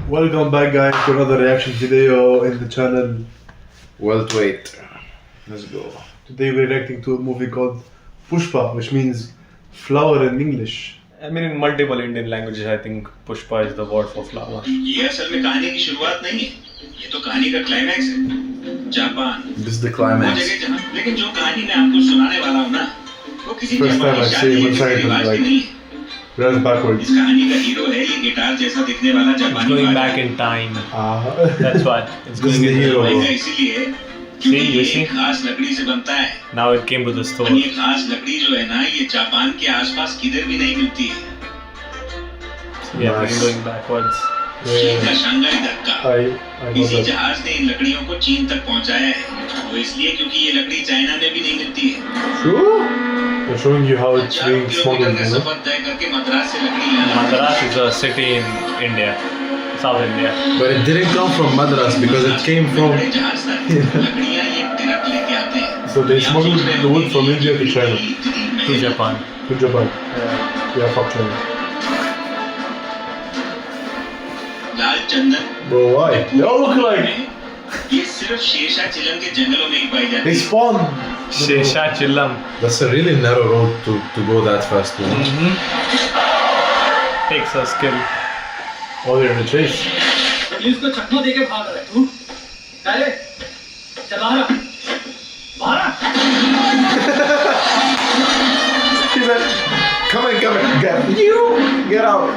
Welcome back, guys, to another reaction video in the channel. Wait. Let's go. Today we're reacting to a movie called Pushpa, which means flower in English. I mean, in multiple Indian languages, I think Pushpa is the word for flower. ये असल में कहानी की शुरुआत नहीं है, ये तो कहानी का क्लाइमैक्स है। जापान। This is the वो climax. जगह जहाँ, लेकिन जो कहानी मैं आपको सुनाने वाला हूँ ना, वो किसी First time जापानी I see शादी one के side is रिवाज की like- नहीं है। Runs backwards. इस कहानी का हीरो है ये गिटार जैसा दिखने वाला It's जापानी going वाला। back in time. Ah. That's what. It's This is going the in hero. भाई का इसीलिए क्योंकि See, you ये see? एक खास लकड़ी से बनता है। Now it came to the और store. ये खास लकड़ी जो है ना, ये जापान के आसपास किधर भी नहीं मिलती है। Yeah, Nice. it's going backwards. चीन का शंघाई धक्का। I know इसी that. जहाज ने इन लकड़ियों को चीन तक पहुंचाया है। वो इसलिए क्योंकि ये लकड़ी चाइना में भी नहीं मिलती है। True? They're showing you how it's 1000 being kilometre smuggled, का you know? सफर तय करके मद्रास से लकड़ी लाना। Madras is a city in India, South India. But it didn't come from Madras because it came from. बड़े जहाज था। लकड़ियाँ ये ट्रक लेके आते हैं। So they smuggled the wood from India to China, To Japan. to Japan. Yeah. Yeah, fuck China. Lal Chandan. Bro, why? They all look alike. ये सिर्फ शेषा चिलम के जंगलों में ही पाई जाती They है। spawn. Shesha Chillam. That's a really narrow road to go that fast, you know? Takes a skill. Oh, they're in a chase. Police को चकमा देके भाग रहा है तू? अरे चल बाहर बाहर He's like, come in, get out.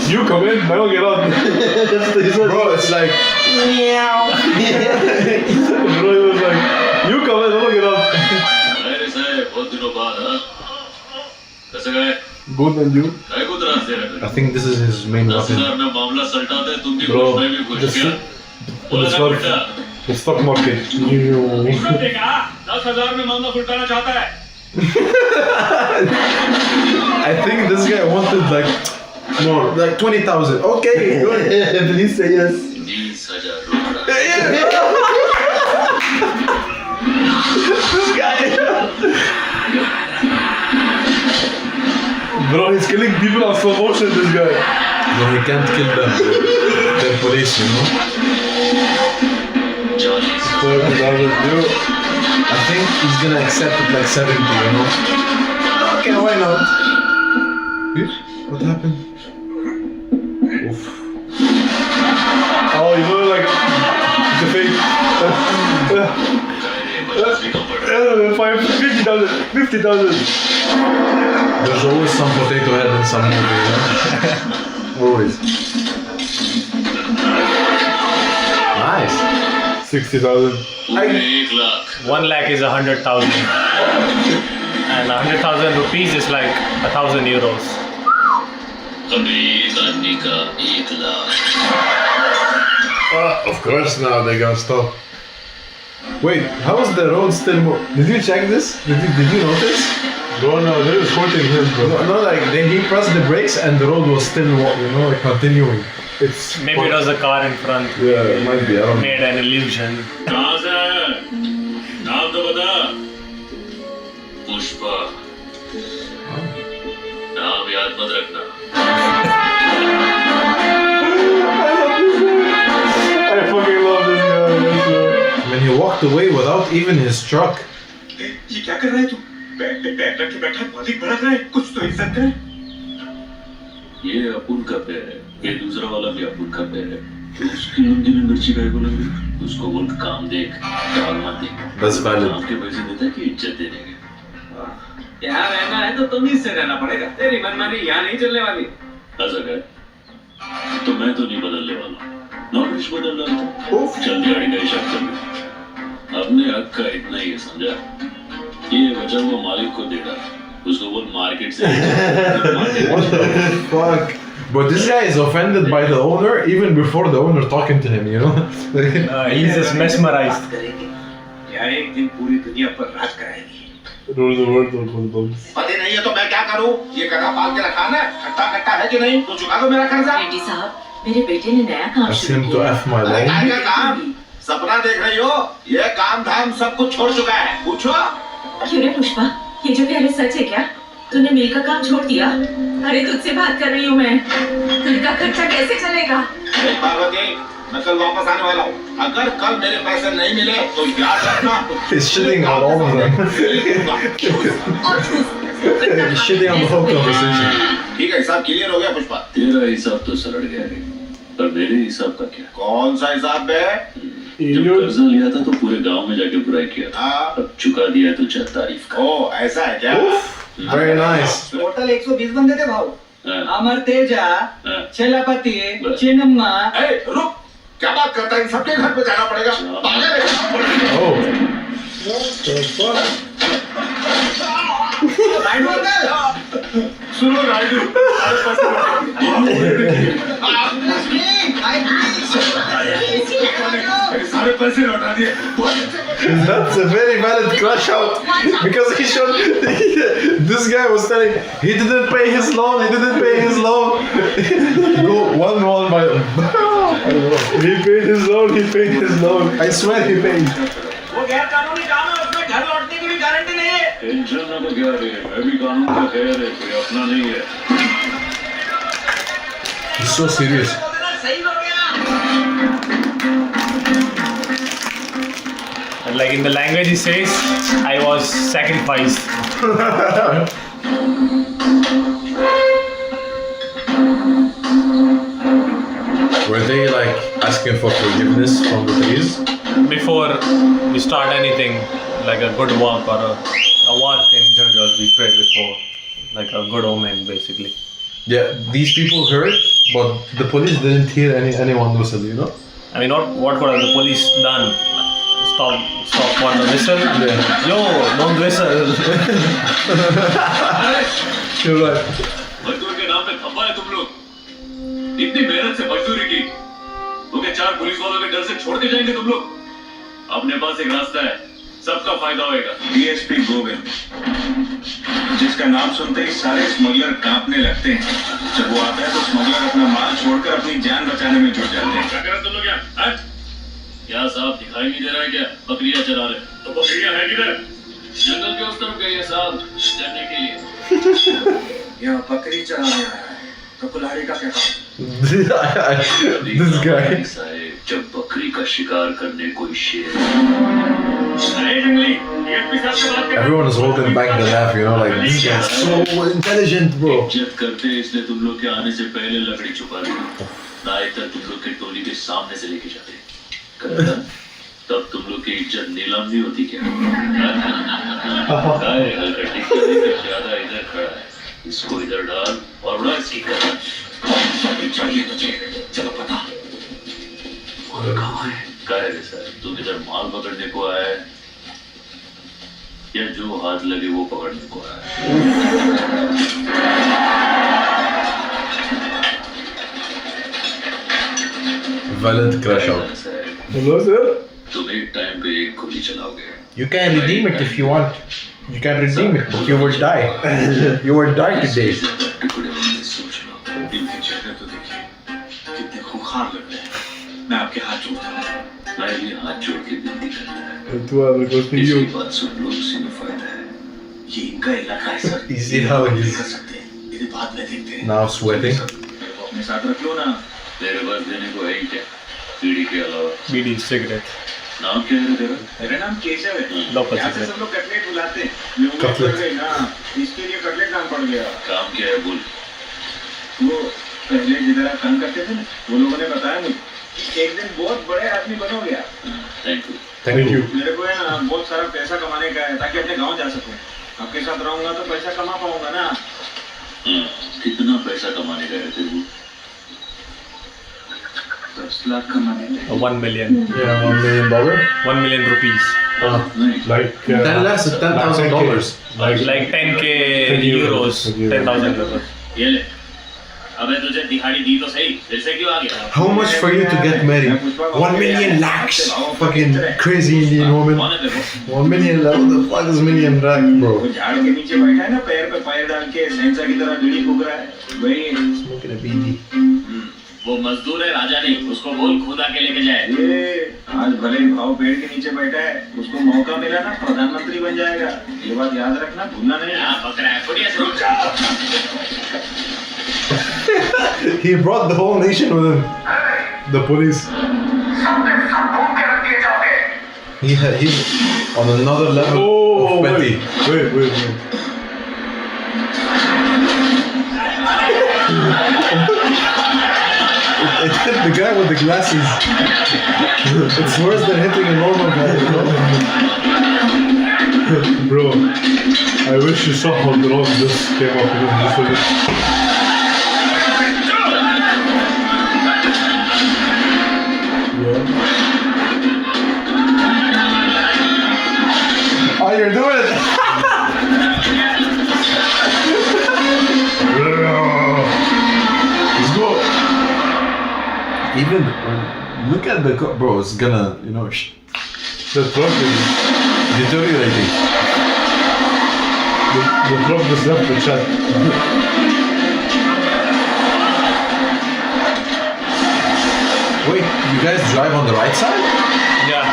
You come in, I don't get out. That's what he said. Bro, it's like. Bro, he was like, you come in, I don't get out. अरे साहब बहुत दिनों बाद हाँ कैसे गए Good and you? काय को त्रास दे रहे I think this is his main weapon. में मामला सल्टा दे तुम भी Bro, खुश मैं भी खुश just क्या बोला the ना stock, बेटा the stock market. देखा 10,000 में मामला सुलटाना चाहता है I think this guy wanted like more, like 20,000. Okay, good. Please say yes. 20,000 रुपया This guy. Bro, he's killing people on slow motion, this guy. No, he can't kill them. They're police, you know? 30,000, you. I think he's gonna accept it like 70, you know? Okay, why not? What happened? Oof. Oh, you know, like, the fake. 50,000. There's always some potato head in some movie, you know? Always. Nice. 60,000. 1 lakh 1 lakh is 100,000. And 100,000 rupees is like 1,000 euros. अभी एक आदमी का 1 lakh Of course now they're gonna stop. Wait, how is the road still Did you check this? Did you notice? Bro, no, they're escorting him, bro. No, like then he pressed the brakes and the road was still, you know, like continuing. It's Maybe it was the car in front. Yeah, it might be. I don't know. Made an illusion. कहाँ से है नाम तो बता पुष्पा नाम याद मत रखना I fucking love this guy. Yes, bro. I mean, he walked away without even his truck. ये क्या कर रहा है तू बैग पे बैग रख के बैठा मालिक भड़क रहा है कुछ तो इज्जत कर ये अपुन का पैर है ये दूसरा वाला भी अपुन का पैर है तो उसकी लुंगी में मिर्ची का को लगी उसको बोल काम देख दाल मत देख That's valid. आपके पैसे देता है कि इज्जत दे देंगे यहाँ रहना है तो तमीज से रहना पड़ेगा तेरी मनमानी यहाँ नहीं चलने वाली ऐसा क्या तो मैं तो नहीं बदलने वाला नॉलेज बदल रहा था चल दिहाड़ी का हिसाब कर ले अपने हक का इतना ही है समझा ये बचा हुआ मालिक को देगा उसको बोल मार्केट से What the fuck? But this guy is offended by the owner even before the owner talking to him, you know? He's just mesmerized. यहाँ एक दिन पूरी दुनिया पर राज कराएगी Rule the world or call bugs. पता नहीं है तो मैं क्या करूँ ये गधा पाल के रखा ना खट्टा खट्टा है कि नहीं तो चुका दो मेरा कर्जा रेड्डी साहब मेरे बेटे ने नया काम Ask शुरू him to किया F my loan. क्या काम सपना देख रही हो ये काम धाम सब कुछ छोड़ चुका है पूछो क्यों रे पुष्पा ये जो कह रहे सच है क्या तूने मिल का काम छोड़ दिया? अरे तुझसे बात कर रही हूँ मैं। घर का खर्चा कैसे चलेगा? पार्वती, मैं कल वापस आने वाला हूँ। अगर कल मेरे पैसे नहीं मिले तो याद रखना। He's shitting on all of them. He's shitting on the whole conversation. ठीक है, हिसाब क्लियर हो गया पुष्पा। तेरा हिसाब तो सरड़ गया रे, पर मेरे हिसाब का क्या? कौन सा हिसाब है? जब कर्जा लिया था तो पूरे गांव में जाके बुराई किया था, हाँ। अब चुका दिया तो चाहे तारीफ का। ओ ऐसा है क्या? Very nice. टोटल 120 बंदे थे भाऊ। हाँ। अमर तेजा, हाँ। चलापति, बस। चिन्नम्मा। ए, रुक, क्या बात करता है? इन सबके घर पे जाना पड़ेगा। पागल है? Oh. राइडू अंकल, सुनो राजू, सारे पैसे लौटा दिए। That's a very valid crash out because he showed this guy was telling he didn't pay his loan. He didn't pay his loan. Go one by. He paid his loan. He paid his loan. I swear he paid. वो गैर कानूनी काम है, उसमें घर लौटने की भी गारंटी नहीं है। टेंशन ना तो क्या रे, मैं भी कानून का खैर है, कोई अपना नहीं है। He's so serious. सही हो गया। and like in the language he says, I was sacrificed. Were they like asking for forgiveness from the trees? Before we start anything, like a good work or a work in general, we pray before, like a good omen basically. Yeah, these people heard, but the police didn't hear anyone whistle, you know? I mean, what could have the police done? Stop for the whistle? Yeah. Yo, don't whistle. You're right. मजदूर के नाम पे धब्बा है तुम लोग। इतनी मेहनत से मजदूरी की, तो क्या 4 पुलिस वालों के डर से छोड़ के जाएंगे तुम लोग? अपने पास एक रास्ता है, सबका फायदा होएगा। डीएसपी गोविंद, जिसका नाम सुनते ही सारे स्मगलर कांपने लगते हैं। जब वो आता है तो स्मगलर अपना माल छोड़कर अपनी जान बचाने में जुट जाते हैं। क्या कर रहे तुम लोग यहाँ? क्या साहब दिखाई नहीं दे रहा है क्या? बकरियां चरा रहे। तो बकरियां है किधर? जंगल के उस तरफ गई है साहब, चरने के लिए। यहाँ बकरी चराने आया है, तो कुल्हाड़ी का क्या काम? This guy. साहब, जब बकरी का शिकार करने कोई शेर Everyone is holding back the laugh, you know, like this guy's so intelligent, bro. इज्जत करते इसलिए तुम लोग के आने से पहले लकड़ी छुपा दी, नायतर तुम लोग के टोली के सामने से लेके जाते। करता, तब तुम लोग की इज्जत नीलाम नहीं होती क्या? काय हलकटी करने से ज्यादा इधर खड़ा है, इसको इधर डाल और उड़ा इसकी कर। चाहिए तुझे, चलो पता। और कहाँ है? काय रे सर, तुम इधर माल पकड़ने को आया है या जो हाथ लगे वो पकड़ने को आया है? Valid crash out. Hello, sir. तुम एक टाइम पे एक गोली चलाओगे। You can redeem it if you want. You can redeem it, but you will die. You will die today. टुकड़े होने सोच लो। इनकी चेहरे तो देखिए, कितने खूंखार लग रहे हैं। मैं आपके हाथ जोड़ता हूँ। मैं ये हाथ जोड़ के विनती करता है। Tu abre com इसकी बात सुन लो, उसी में फायदा है। ये इनका इलाका है सर। You see how नहीं he's कर सकते। इन्हें बाद में देखते हैं। now sweating? वो अपने साथ रख लो ना। तेरे पास देने को है ही क्या? बीड़ी के अलावा। BD cigarette. नाम क्या है तेरा? मेरा नाम केशव है। लोकल यहाँ से cigarette. सब लोग कटलेट बुलाते हैं। ये उम्र कटलेट। बढ़ गई ना, इसके लिए कटलेट नाम पड़ गया। काम क्या है बोल? वो पहले जिधर आप काम करते थे ना, वो लोगों ने बताया मुझे कि एक दिन बहुत बड़े आदमी बनोगे आप। Thank you. Thank you. मेरे को है ना बहुत सारा पैसा कमाने का है, ताकि अपने गांव जा सकूं। आपके साथ रहूंगा तो पैसा कमा पाऊंगा ना। कितना पैसा कमाने का है तेरे को? 10 लाख कमाने का। 1 million. Yeah, $1 million. 1 million rupees. नहीं, like 10 lakhs is $10,000. Like 10k euros. 10,000 euros. ये ले। अबे तुझे दिहाड़ी दी तो सही, फिर से क्यों आ गया? How much for you to get married? 1 million lakhs. Fucking crazy Indian woman. कौन है तेरे को? 1 million lakhs. What the fuck is million lakh, bro? वो झाड़ के नीचे बैठा है ना, पैर पे पैर डाल के सेंसा की तरह बीड़ी फूक रहा है। वही Smoking a BD. वो मजदूर है, राजा नहीं। उसको बोल खुद आके लेके जाए। ये आज भले ही भाव पेड़ के नीचे बैठा है, उसको मौका मिला ना प्रधानमंत्री बन जाएगा। ये बात याद रखना, भूलना नहीं। यहाँ बकरा है, बढ़िया से रुक जा। He brought the whole nation with him. The police. He's on another level of petty. Wait. It hit the guy with the glasses. It's worse than hitting a normal guy. Bro, I wish you saw how the rock just came up. This was it. Oh, you're doing it! Let's go! Even look at the bro, it's gonna, you know, The truck is... deteriorating. The truck just left the chat. Wait, you guys drive on the right side? Yeah.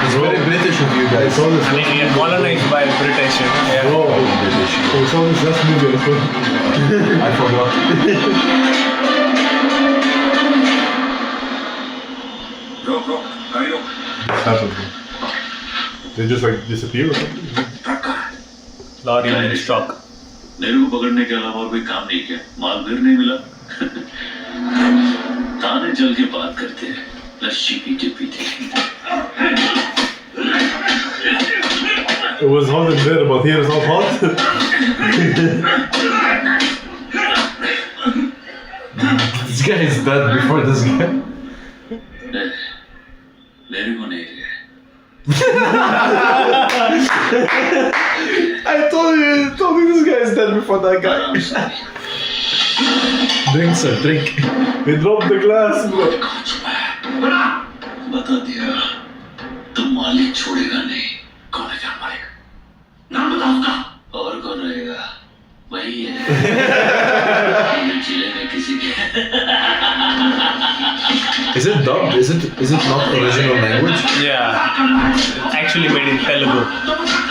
It's very British of you I guys. saw this I mean, you're colonized by British. Yeah. Bro, British. I saw this last movie as well. I forgot. रोक रोक गाड़ी रोक What's happened? They just like disappear or something? Truck का है Lorry on stock. Nehru को पकड़ने के अलावा और कोई काम नहीं किया माल फिर नहीं मिला ताने चल के बात करते हैं लस्सी पीते पीते It was hot in there, but here it's not hot. This guy is dead before this guy. Nehru को नहीं गया I told you this guy is dead before that guy. Drink, sir, drink. They dropped the glass, bro. बता दिया तुम मालिक छोड़ेगा नहीं कौन है क्या मालिक नाम बताओ उसका और कौन रहेगा वही है जिले में किसी के Is it dubbed? Is it not original language? Yeah. Actually made in Telugu.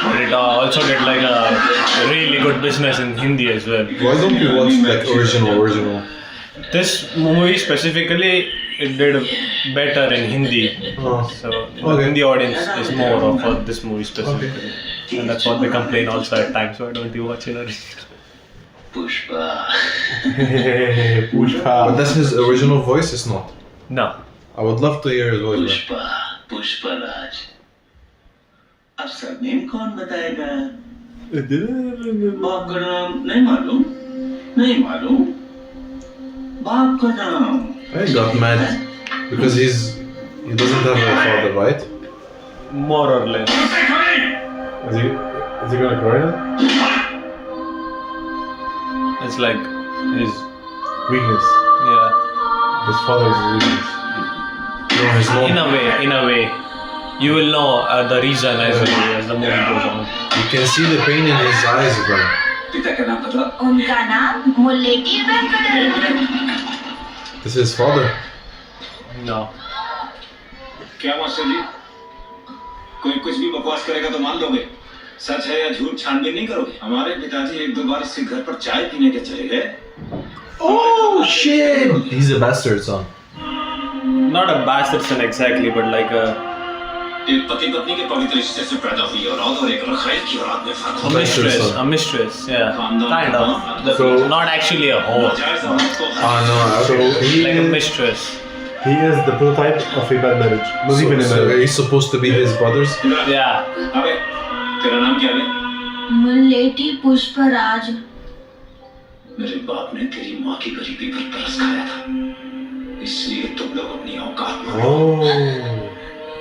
But it also did like a really good business in Hindi as well. Why don't you watch like original? This movie specifically, it did better in Hindi. Oh. So the Okay. Hindi audience is more of this movie specifically. And that's what they complain also at times. Why don't you watch it original? Pushpa Pushpa. But that's his original voice, it's not. No. I would love to hear his voice. man. Pushpa Pushpraj अब surname कौन बताएगा बाप का नाम नहीं मालूम बाप का नाम I got mad because he doesn't have a father, right? More or less. Is he gonna cry now? It's like his, Weakness. yeah. His father's weakness. No, he's not. In a way. You will know the reason as the movie goes on. You can see the pain in his eyes, bro. पिता का नाम बता उनका नाम Mulleti Venkatesh. This is his father. No. क्या master ji कोई कुछ भी बकवास करेगा तो मान लोगे सच है या झूठ छानबीन नहीं करोगे हमारे पिताजी एक दो बार इसके घर पर चाय पीने के चले गए Oh shit! He's a bastard son. Not a bastard son exactly, but like a एक पति पत्नी के पवित्र रिश्ते से पैदा हुई औलाद और एक रखैल की औलाद में फर्क होता है mistress, yeah. Kind of. So- Not actually a whore. नाजायज औरत को No, So Like a he mistress. is the prototype of a bad marriage. Not even a so marriage. he's supposed to be his brothers. Yeah. अबे तेरा नाम क्या है मुल्लेटी पुष्पराज। मेरे बाप ने तेरी माँ की गरीबी पर तरस खाया था इसलिए तुम लोग अपनी औकात में Oh,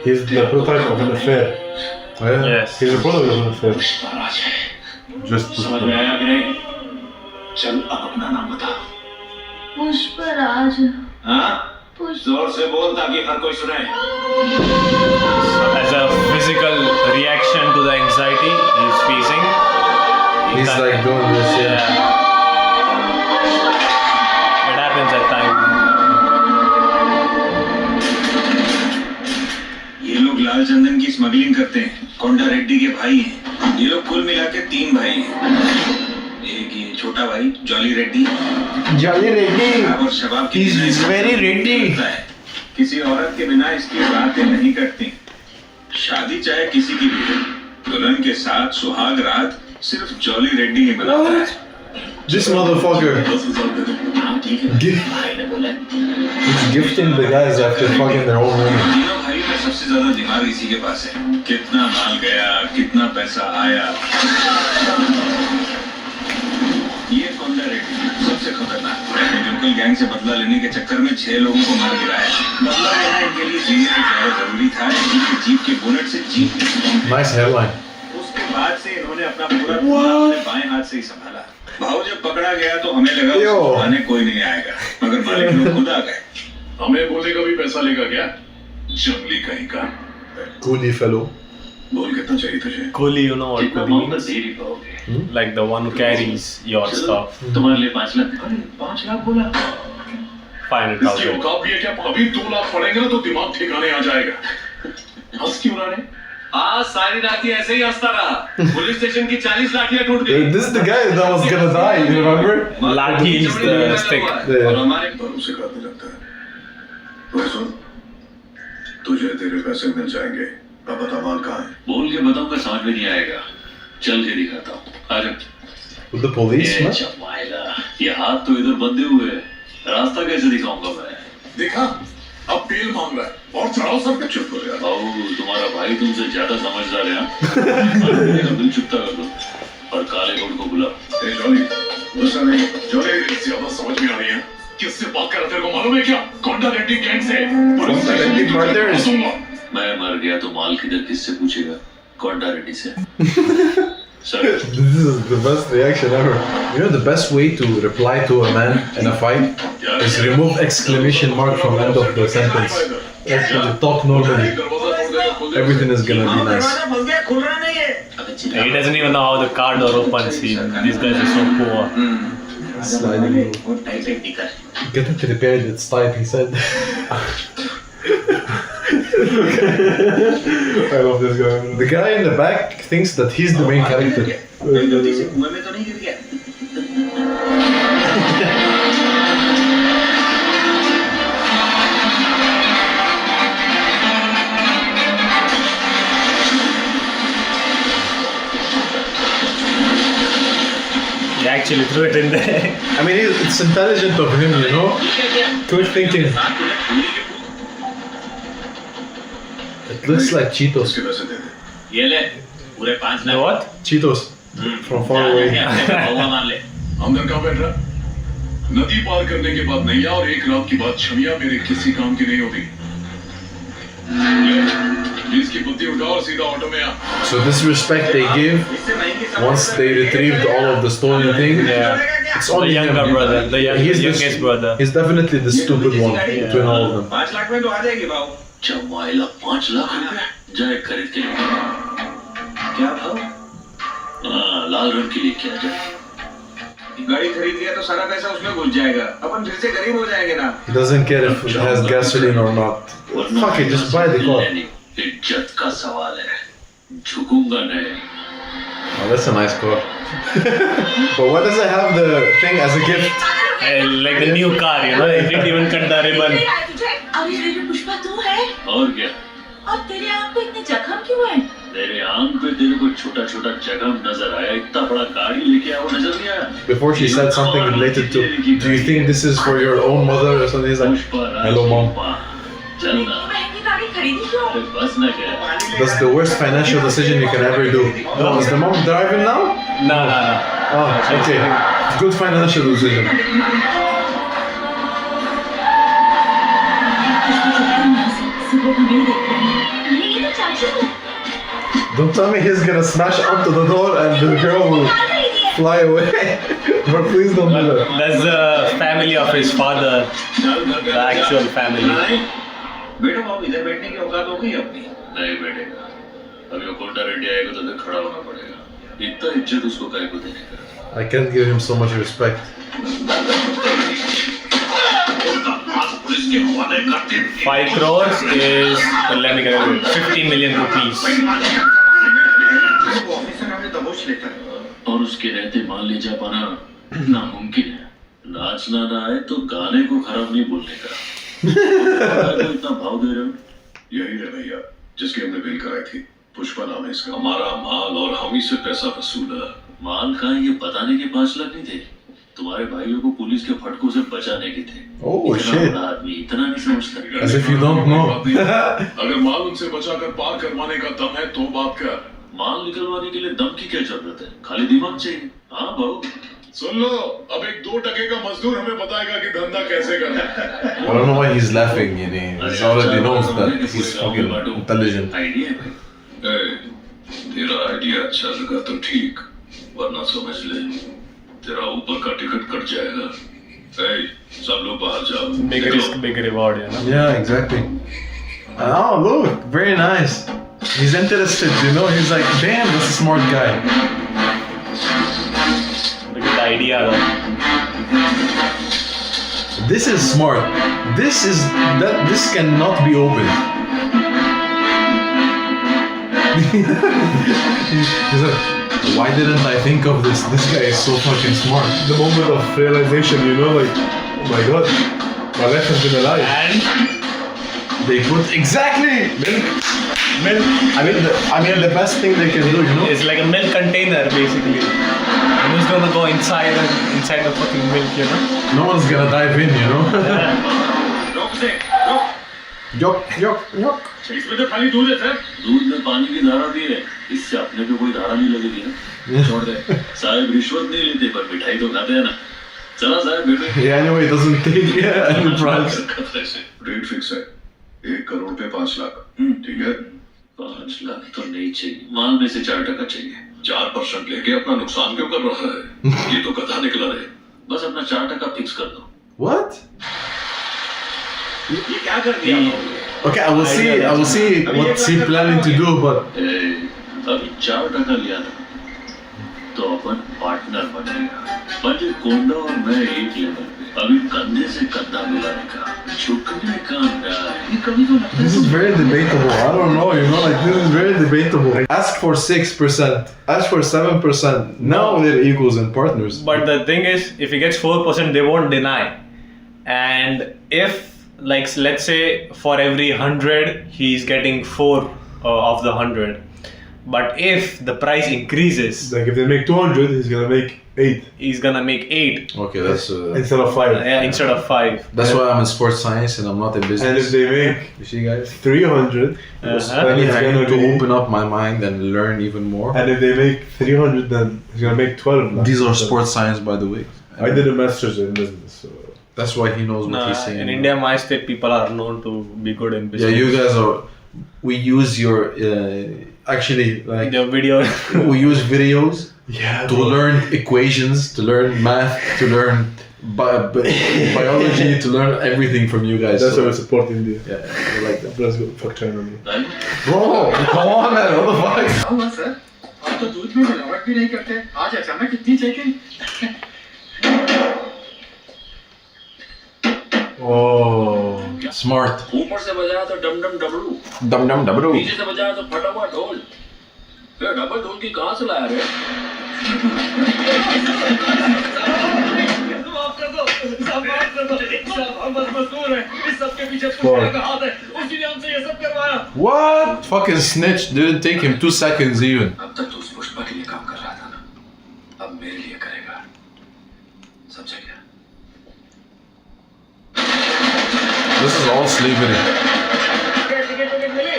he's the prototype of an affair. Oh, yeah. Yes. He's a product of an affair. Pushpraj है Just समझ में आया कि नहीं चल अब अपना नाम बता पुष्पराज। हाँ जोर से बोल ताकि हर कोई सुने As a physical reaction to the anxiety he's facing. He's like doing this, yeah. It happens at times. ये लोग लाल चंदन की स्मगलिंग करते हैं कोंडा रेड्डी के भाई हैं ये लोग कुल मिला के 3 भाई हैं एक ये छोटा भाई जॉली रेड्डी Jolly Reddy. शराब और शबाब के He's बिना इसका very कुछ नहीं ready. करता है। किसी औरत के बिना इसकी रातें नहीं कटती। शादी चाहे किसी की भी हो, दुल्हन के साथ सुहाग रात सिर्फ जॉली रेड्डी ही मनाता है। This motherfucker. 10,000 दे दो। हाँ, ठीक है। Gift. भाई ने बोला। He's gifting the guys after fucking their own women. तीनों भाई में सबसे ज्यादा दिमाग इसी के पास है। कितना माल गया, कितना पैसा आया। ये कोंडा रेड्डी सबसे खतरनाक। जुगल गैंग से बदला लेने के चक्कर में 6 लोगों को मार गिराया। बदला लेना इनके लिए जीने से ज्यादा जरूरी था। इनकी जीप के बोनट से जीप Nice hairline. उसके बाद से इन्होंने अपना पूरा अपने बाएं हाथ से ही संभाला। भाव जब पकड़ा गया तो हमें लगा यो। उसको उठाने कोई नहीं आएगा, मगर मालिक लोग खुद आ गए। हमें बोले का भी पैसा लेगा क्या? जंगली कहीं का। Coolie fellow. बोल कितना चाहिए तुझे? Coolie, you know what कितना coolie मांगना means? दे ही पाओगे? Like the one who carries your stuff. तुम्हारे लिए 5 लाख। अरे 5 लाख बोला? इसकी 500,000. औकात भी है क्या? अभी 2 लाख पड़ेंगे ना तो दिमाग ठिकाने आ जाएगा। हंस क्यों रहा है? आज सारी रात ही ऐसे ही हंसता रहा। पुलिस स्टेशन की 40 लाठियां टूट गई। This is the guy that was gonna die, you remember? Lathi is the stick. और हमारे भरोसे का आदमी लगता है। तो सुन, तुझे तेरे पैसे मिल जाएंगे। अब बता माल कहाँ है? बोल के बताऊंगा समझ में नहीं आएगा। चल के दिखाता हूँ। आजा। With the police, ये man? चमाइला, ये हाथ तो इधर बंधे हुए हैं। रास्ता कैसे दिखाऊंगा मैं? देखा? अब बेल मांग रहा है और चढ़ाओ सब पे। चुप हो यार। ओ, तुम्हारा भाई तुमसे ज्यादा समझदार है हाँ? मेरा दिल चुपता कर दो और काले कोट को बुला। ए जॉली, गुस्सा नहीं। जॉली ज्यादा समझ में आ रही है। किससे बात कर रहा तेरे को मालूम है क्या? कोंडा रेड्डी गैंग से। पुलिस कोंडा रेड्डी murders. मैं मर गया तो माल किधर किससे पूछेगा? कोंडा रेड्डी से। Sir, This is the best reaction ever. You know the best way to reply to a man in a fight is remove exclamation mark from end of the sentence. Actually talk normally. Everything is gonna be nice. He doesn't even know how the car door opens. These guys are so poor. Sliding. Get it repaired, it's tight, he said. I love this guy. The guy in the back thinks that he's the main character. गलती से कुएं में तो नहीं गिर गया? He actually threw it in there. I mean, it's intelligent of him, you know? Good thinking. It looks like Cheetos. उसके पैसे दे दे। ये ले, पूरे 5 You know what? Cheetos. From far away. मान ले। आमदन कहाँ बैठ रहा? नदी पार करने के बाद नैया और 1 रात की बात छमिया मेरे किसी काम की नहीं होती। ले, इसकी बुद्धि उठा और सीधा ऑटो में आ। So this respect they give once they retrieved all of the stolen things. Yeah. It's The only younger him. brother, the He's youngest brother. He's definitely the stupid one between all of them. 5 lakh में तो आ जाएगी भाव। चमाइला 5 लाख रुपए जाए खरीद के लिए। क्या भाव? लाल रंग के लिए क्या जाए? गाड़ी खरीद लिया तो सारा पैसा उसमें घुस जाएगा। अपन फिर से गरीब हो जाएंगे ना। He doesn't care if it has gasoline or not. Fuck it, just buy the car. इज्जत का सवाल है। झुकूंगा नहीं। Oh, that's a nice car. But why does it have the thing as a gift? Like the new car, you know? He didn't even cut the ribbon. अरे baby Pushpa तू है? और क्या? और तेरे आंख पे इतने जख्म क्यों है? तेरे आंख पे तेरे को छोटा छोटा जख्म नजर आया। इतना बड़ा गाड़ी लेके आया वो नजर नहीं आया? Before she said something related to, do you think this is for your own mother or something? He's like, hello mom. चल इतनी ना। महंगी गाड़ी खरीदी क्यों? अरे बस ना क्या? That's the worst financial decision you can ever do. Oh, is the mom driving now? No. Oh, okay. Good financial decision. सिर्फ हमें ही देख रहे हैं। अरे ये तो चाचू है। Don't tell me he's gonna smash onto the door and the girl will fly away. But please don't do that. That's the family of his father. The actual family. बैठो बाबू, इधर बैठने की औकात हो गई अपनी? नहीं बैठेगा। अभी वो कोंडा रेड्डी आएगा तो फिर खड़ा होना पड़ेगा। इतना इज्जत उसको काहे को देने का? I can't give him so much respect. 5 crores is, let me get it, 50 million rupees. और उसके रहते मान ले जा पाना नामुमकिन है। नाचना ना आए तो गाने को खराब नहीं बोलने का। तो इतना भाव दे रहे हो? यही है भैया जिसकी हमने बिल कराई थी, पुष्पा नाम है इसका। हमारा माल और हम ही से पैसा वसूल है। माल का ये बताने के 5 लाख नहीं थे, तुम्हारे भाइयों को पुलिस के फटकों से बचाने के थे। Oh, इतना shit. बड़ा आदमी इतना नहीं समझता। As if you don't know. अगर माल उनसे बचाकर पार करवाने का दम है तो बात कर। माल निकलवाने के लिए दम की क्या जरूरत है, खाली दिमाग चाहिए। हाँ भाऊ, सुन लो, अब एक 2 टके का मजदूर हमें बताएगा कि धंधा कैसे करना है। I don't know why he's laughing. He already knows that he's fucking intelligent. Idea है भाई। ए, तेरा आइडिया अच्छा लगा तो ठीक, वरना समझ ले तेरा ऊपर का टिकट कट जाएगा। ए, सब लोग बाहर जाओ। Big risk, big reward, you know. Yeah, exactly. Oh, look, very nice. He's interested, you know. He's like, damn, that's a smart guy. Look at the idea though. This is smart. This cannot be opened. He's like, why didn't I think of this? This guy is so fucking smart. The moment of realization, you know, like, oh my god, my life has been a lie. And They put exactly milk. I mean, the best thing they can do, you know. it's like a milk container basically. And who's gonna go inside the fucking milk, you know? No one's gonna dive in, you know. रोक से रोक, Yuck. इसमें तो खाली दूध है sir. दूध में पानी की धारा दी है, इससे अपने पे कोई धारा नहीं लगेगी ना। छोड़ दे। साहब रिश्वत नहीं लेते पर मिठाई तो खाते हैं ना। चला साहब बेटे। Yeah, anyway, it doesn't take any bribes. खतरे से। रेट फिक्स है, 1 करोड़ पे 5 लाख। ठीक है, 5 लाख तो नहीं चाहिए, माल में से 4% चाहिए। 4% लेके अपना नुकसान क्यों कर रहा है? ये तो गधा निकला रे। बस अपना 4% फिक्स कर दो। What? ये क्या कर दिया? Okay, I will see what's he planning to do, but अभी 4% लिया था तो अपन पार्टनर बनेगा। पर ये कोंडा और मैं एक लेवल पे, अभी कंधे से कंधा मिलाने का, झुकने का अंदाज, ये कभी तो लगता this is very debatable. I don't know, you know, like this is very debatable. Ask for 6%, ask for 7%. Now they're equals and partners. But the thing is, if he gets 4%, they won't deny. And if, like, let's say for every 100, he's getting 4 of the 100. But if the price increases, Like if they make 200, he's gonna make 8 he's gonna make 8 Okay, that's instead of 5. instead of 5. that's why I'm in sports science and I'm not in And if business. they make You see, guys, 300, Uh-huh. then he's I gonna need to be, open up my mind and learn even more. and if they make 300, then he's gonna make 12. now. These are sports science, by the way. I did a master's in business, so That's why he knows what Nah, he's saying. in India, my state people are known to be good in Yeah, business. you guys are. We use your actually like The video. we use videos yeah, to learn equations, to learn math, to learn biology, to learn everything from you guys. that's So, why we support India. yeah, I like that. Let's go fuck China. Bro, come on, man. What the fuck? क्या हुआ sir? आप तो दूध में मिलावट भी नहीं करते, आज अचानक इतनी चेकिंग? Oh, Smart. ऊपर से बजाया तो डम डम Dablu, Dum dum dum dum. नीचे से बजाया तो फटा हुआ ढोल। ये डबल ढोल की कहाँ से लाया रे? माफ कर दो, सब माफ कर दो, सब हम बस मजदूर हैं, इस सब के पीछे पुष्पा का हाथ है, उसी ने हमसे ये सब करवाया। What? Fucking snitch. Didn't take him 2 seconds even. अब तक तो उस पुष्पा के लिए काम कर रहा था ना, अब मेरे लिए करेगा, समझा क्या? This is all slavery. Ticket मिली?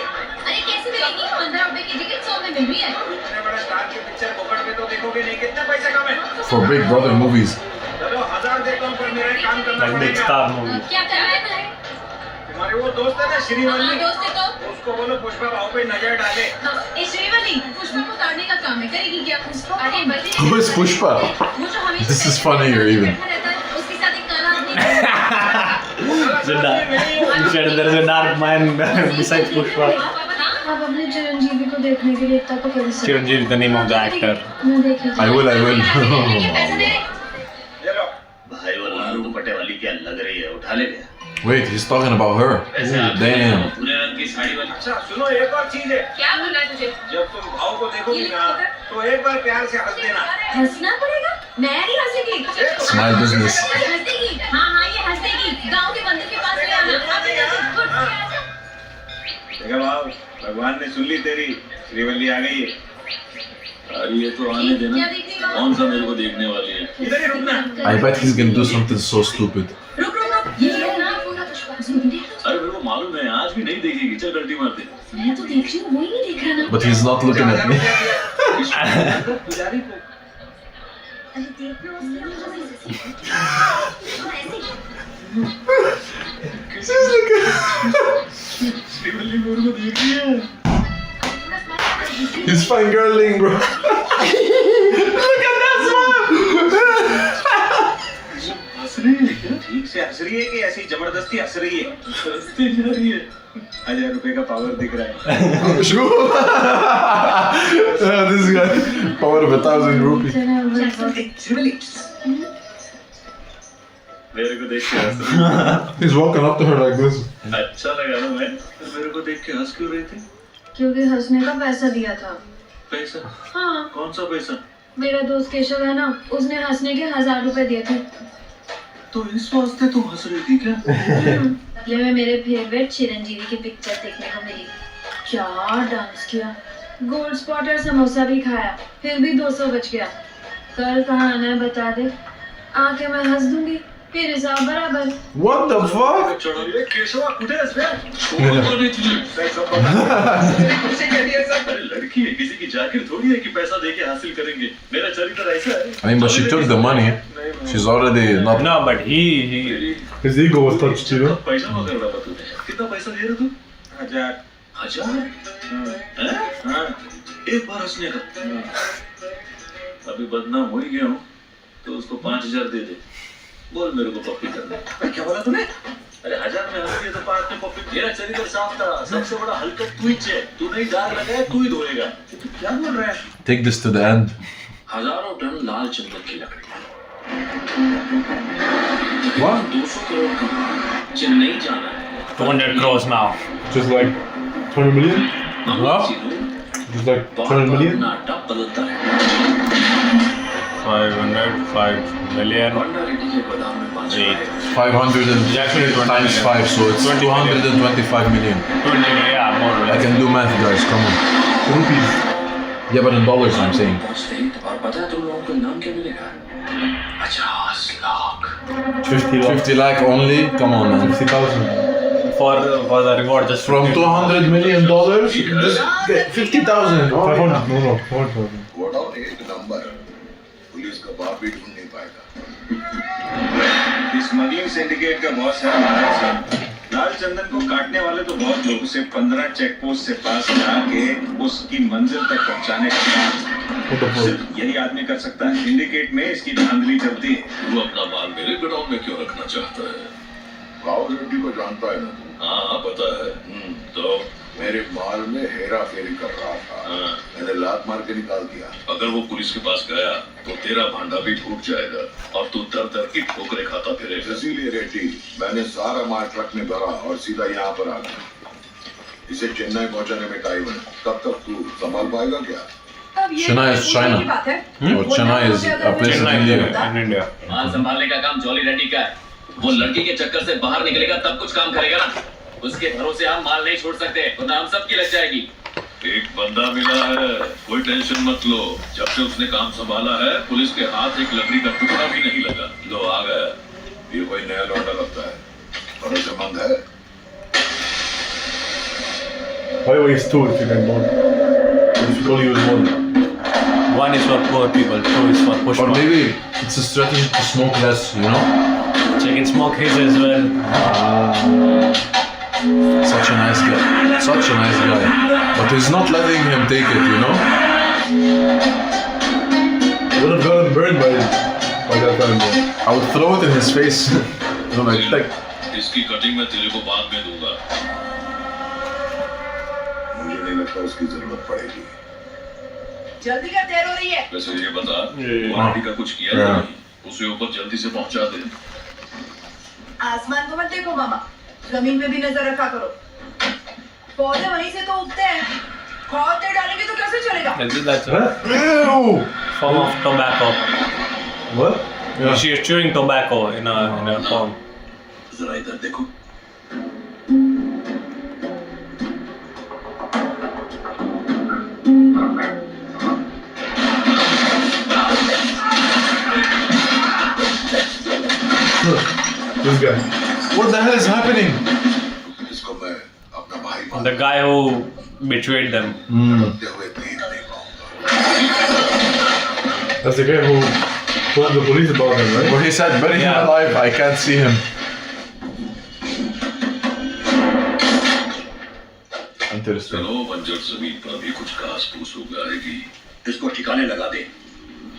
अरे कैसे मिलेगी? 15 रुपए की टिकट 100 में मिल रही है। इतने बड़े स्टार की पिक्चर फोकट में तो देखोगे नहीं, कितने पैसे कम है? For Big Brother movies. चलो 1000 देता हूँ, पर मेरा एक काम करना Like big पड़ेगा। star movie. क्या करना है? तुम्हारी वो दोस्त है ना श्रीवल्ली, हाँ, दोस्त है तो? उसको बोलो पुष्पा भाव पे नजर डाले। ए श्रीवल्ली, पुष्पा को ताड़ने का काम है, करेगी क्या? अरे बल्कि Who is Pushpa? वो जो हमेशा This is funnier even. बैठा रहता है, उसके साथ एक काला आदमी There is a dark man besides Pushpa. आप अपने चिरंजीवी को देखने के लिए इतना तो कर सकते Chiranjeev is the name of the actor. मैं देखी I will. चलो भाई वो लाल दुपट्टे वाली क्या लग रही है, उठा ले क्या? Wait, he's talking about her. Damn. पूरे रंग की साड़ी वाली। अच्छा सुनो, एक और चीज है, क्या बोलना है तुझे? जब तुम भाव को देखोगी ना तो एक बार प्यार से हंस देना। हंसना पड़ेगा मैं नहीं हंसेगी। Smile business. हंसेगी। हाँ हाँ ये हंसेगी। गांव के मंदिर के पास ले आना। अभी देखा भाव, भगवान ने सुन ली तेरी, श्रीवल्ली आ गई है। अरे ये तो आने देना, कौन सा मेरे को देखने वाली है। इधर ही रुकना। I bet he's gonna do something so stupid. रुक रुक रुक। ये ना पूरा पुष्पा सुन देख लो। अरे मेरे को मालूम है, आज भी नहीं देखेगी, चल गलती मारते। मैं तो देख रही हूँ, वो ही नहीं देख रहा ना। But he's not looking at me. पुजारी को अरे देख लो श्रीवल्ली मेरे को देख रही है। He's fangirling, bro. Look at that smile. हंस रही है क्या? ठीक से हंस रही है कि ऐसी जबरदस्ती हंस रही है? हंसती जा रही है। 1000 रुपए का पावर दिख रहा है। This guy, power of 1,000 rupees. मेरे को देख के हंस रही He's walking up to her like this. है। अच्छा लगा ना मैं? तो मेरे को देख के हंस क्यों रही थी? क्योंकि हंसने का पैसा दिया था। पैसा? हाँ, कौन सा पैसा? मेरा दोस्त केशव है ना, उसने हंसने के 1000 रुपए दिए थे। तो इस वास्ते तुम हंस रही थी क्या? बदले में मेरे फेवरेट चिरंजीवी की पिक्चर देखने को मिली। क्या डांस किया, गोल्ड स्पॉट और समोसा भी खाया, फिर भी 200 बच गया। कल कहाँ आना है बता दे, आके मैं हंस दूंगी, फिर हिसाब बराबर। What the fuck? केशवा कुठे आहेस बे? छोड़ तो नहीं तुझे। अरे लड़की है, किसी की जाकिर थोड़ी है कि पैसा देके हासिल करेंगे। मेरा चरित्र ऐसा है। I mean, but she took the money. She's already not. No, but he His ego was touched, you know? पैसा मगर रहा तू। कितना पैसा दे रहा तू? 1000। 1000? हैं? हाँ। एक बार हंसने का। अभी बदनाम हो ही गया हूँ, तो उसको 5000 दे दे। बोल मेरे को पप्पी करना। क्या बोला तूने? अरे 1000 में हंस दिया तो 5 में पप्पी। मेरा चरित्र साफ था, सबसे बड़ा हलकट तू ही है। तूने ही दाग लगाया, तू ही धोएगा। क्या बोल रहा है? Take this to the end. हजारों टन लाल चंदन की लकड़ी। What? 200 करोड़ का चेन्नई जाना है। 200 crores now. Just like 20 million? What? Just like 20 million? नाटक बदलता है। 5 million. बंडा रेड्डी के गोदाम में 8. 500 It's actually 20 times million. 5, so it's 20 225 million. 20 million, yeah, more or I less. can do math, guys. Come on. Rupees. Yeah, but in dollars, I'm saying. पहुंचते ही और पता है तुम लोगों को इनाम क्या मिलेगा? 50 lakh. 50 lakh. 50 lakh only? Come on, man. 50,000. For the reward, just From $200 million? Just get 50,000. 500. No, 400,000. Godown एक नंबर, पुलिस का बाप भी ढूंढ नहीं पाएगा। स्मगलिंग सिंडिकेट का बॉस है हमारा साहब। लाल चंदन को काटने वाले तो बहुत लोग, उसे 15 चेक पोस्ट से पास जाके उसकी मंजिल तक पहुंचाने का काम सिर्फ यही आदमी कर सकता है। सिंडिकेट में इसकी धांधली चलती है। तू अपना माल मेरे गोडाउन में क्यों रखना चाहता है? राव रेड्डी को जानता है ना तू? हाँ पता है। तो मेरे माल में हेरा फेरी कर रहा था, मैंने लात मार के निकाल दिया। अगर वो पुलिस के पास गया तो तेरा भांडा भी फूट जाएगा और तू दर दर की ठोकरें खाता फिरेगा। इसीलिए रेड्डी, मैंने सारा माल ट्रक में भरा और सीधा यहाँ पर आ गया। इसे चेन्नई पहुँचाने में टाइम है, तब तक तू संभाल पाएगा क्या? Chennai is China. Or Chennai is a place in India. in India. माल संभालने का काम जॉली रेड्डी का है। वो लड़की के चक्कर से बाहर निकलेगा तब कुछ काम करेगा ना। उसके भरोसे हम माल नहीं छोड़ सकते, वरना हम सबकी लग जाएगी। एक बंदा मिला है, कोई टेंशन मत लो। जब से उसने काम संभाला है, पुलिस के हाथ एक लकड़ी का टुकड़ा भी नहीं लगा। लो आ गया, ये कोई नया लौंडा लगता है, भरोसेमंद है। Why waste 2 if you can more? If you only use 1. 1 is for poor people, 2 is for push Or maybe it's a strategy to smoke less, you know? She can smoke his as well. Such a nice guy. Such a nice guy. But he's not letting him take it, you know? Would have gotten burned by that time, bro. I would throw it in his face. You know, like, इसकी cutting मैं तेरे को बाद में दूंगा। मुझे नहीं लगता उसकी जरूरत पड़ेगी। जल्दी कर, देर हो रही है। वैसे ये बता, पार्टी का कुछ किया या नहीं? उसे ऊपर जल्दी से पहुंचा दे। आसमान को मत देखो मामा, जमीन पे भी नजर रखा करो। पौधे वहीं से तो उगते हैं, खाते डालेंगे तो कैसे चलेगा? That's a Ew! form of tobacco. What? Yeah. She is chewing tobacco in a palm. जरा इधर देखो This guy. What the hell is happening? इसको मैं अपना भाई मानते The guy who betrayed them. हुए देख नहीं पाऊंगा That's the guy who told the police about him, right? Well, he said, bury him Yeah. alive. I can't see him. Interesting. चलो बंजर जमीन पर भी कुछ घास फूस उग आएगी इसको ठिकाने लगा दे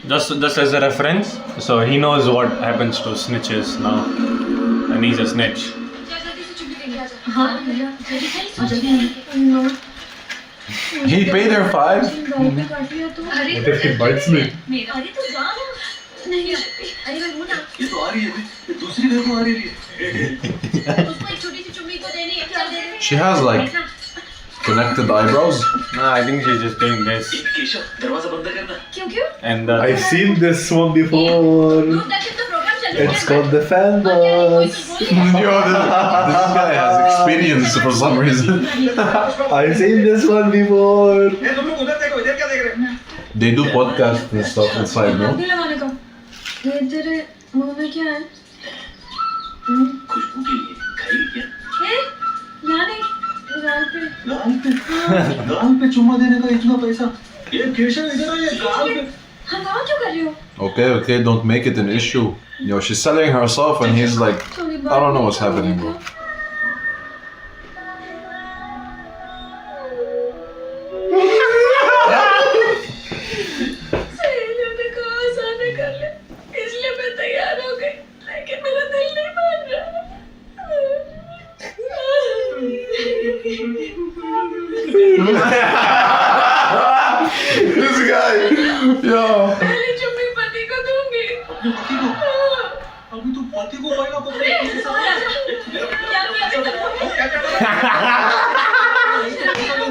Just as a reference, so he knows what happens to snitches now, and he's a snitch. हाँ भैया जल्दी नो He paid her 5? गाँव पे काट लिया तो अरे What if he bites me? अरे तो जा ना नहीं अरे मैं हूँ ना ये तो आ रही है भाई ये दूसरी घर को आ रही है उसको एक छोटी सी चुम्मी तो देनी है क्या दे She has like connected eyebrows. No, I think she's just doing this. Keshav दरवाजा बंद करना क्यों क्यों And I've seen this one before. तो प्रोग्राम चल It's called the fan boss. Yo, this guy has experience for some reason. I've seen this one before. तुम लोग उधर देखो इधर क्या देख रहे हो They do podcasts and stuff inside, no? नहीं लगाने का ये तेरे मुंह में क्या है खुशबू के लिए खाई क्या ये यहाँ नहीं गाल पे गाल पे चुम्मा देने का इतना पैसा ये केशव इधर आ ये गाल पे हंगामा क्यों कर रही हो Okay, don't make it an issue. Yo, she's selling herself and he's like, I don't know what's happening, bro. सहेलियों ने कहा आसानी कर ले इसलिए मैं तैयार हो गई लेकिन मेरा दिल नहीं मान This guy, yo. पहली चुम्मी पति को दूंगी अभी तो पति को पहला पकड़े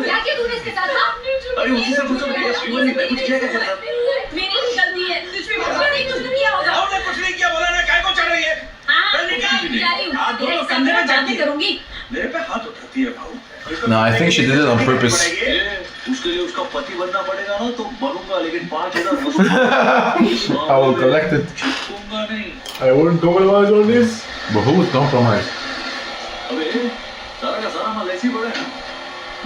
क्या किया तूने इसके साथ अरे उसी से पूछो मैं श्रीवन ने कुछ किया क्या था मेरी गलती है तुझ पे कुछ नहीं कुछ किया होगा आपने कुछ नहीं किया बोला ना काय को चढ़ रही है हाँ जा रही हूँ तेरे सामने मैं जाती करूंगी मेरे पे हाथ उठाती है भाऊ No, I think she did it on purpose. उसके लिए उसका पति बनना पड़ेगा ना तो बनूंगा लेकिन 5,000 I will collect it. छूंगा नहीं I wouldn't compromise on this. But who would compromise? अबे सारा का सारा माल ऐसे ही पड़ा है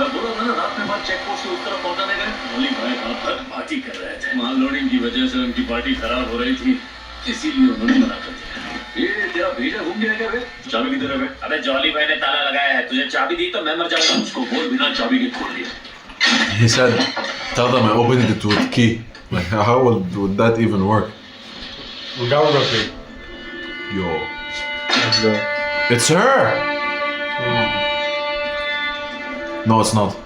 मैं बोला था ना रात में चेक पोस्ट से उस तरफ पहुंचाने गए मोली भाई रात भर पार्टी कर रहे थे माल लोडिंग की वजह से उनकी पार्टी खराब हो रही थी इसीलिए उन्होंने मना कर दिया ये तेरा भेजा घूम गया क्या बे चाबी किधर है बे अबे जॉली भाई ने ताला लगाया है तुझे चाबी दी तो मैं मर जाऊंगा उसको बोल बिना चाबी के खोल दिया He said, tell them I opened it with key. Like, how would that even work? Government. Yo. It's her! No, it's not.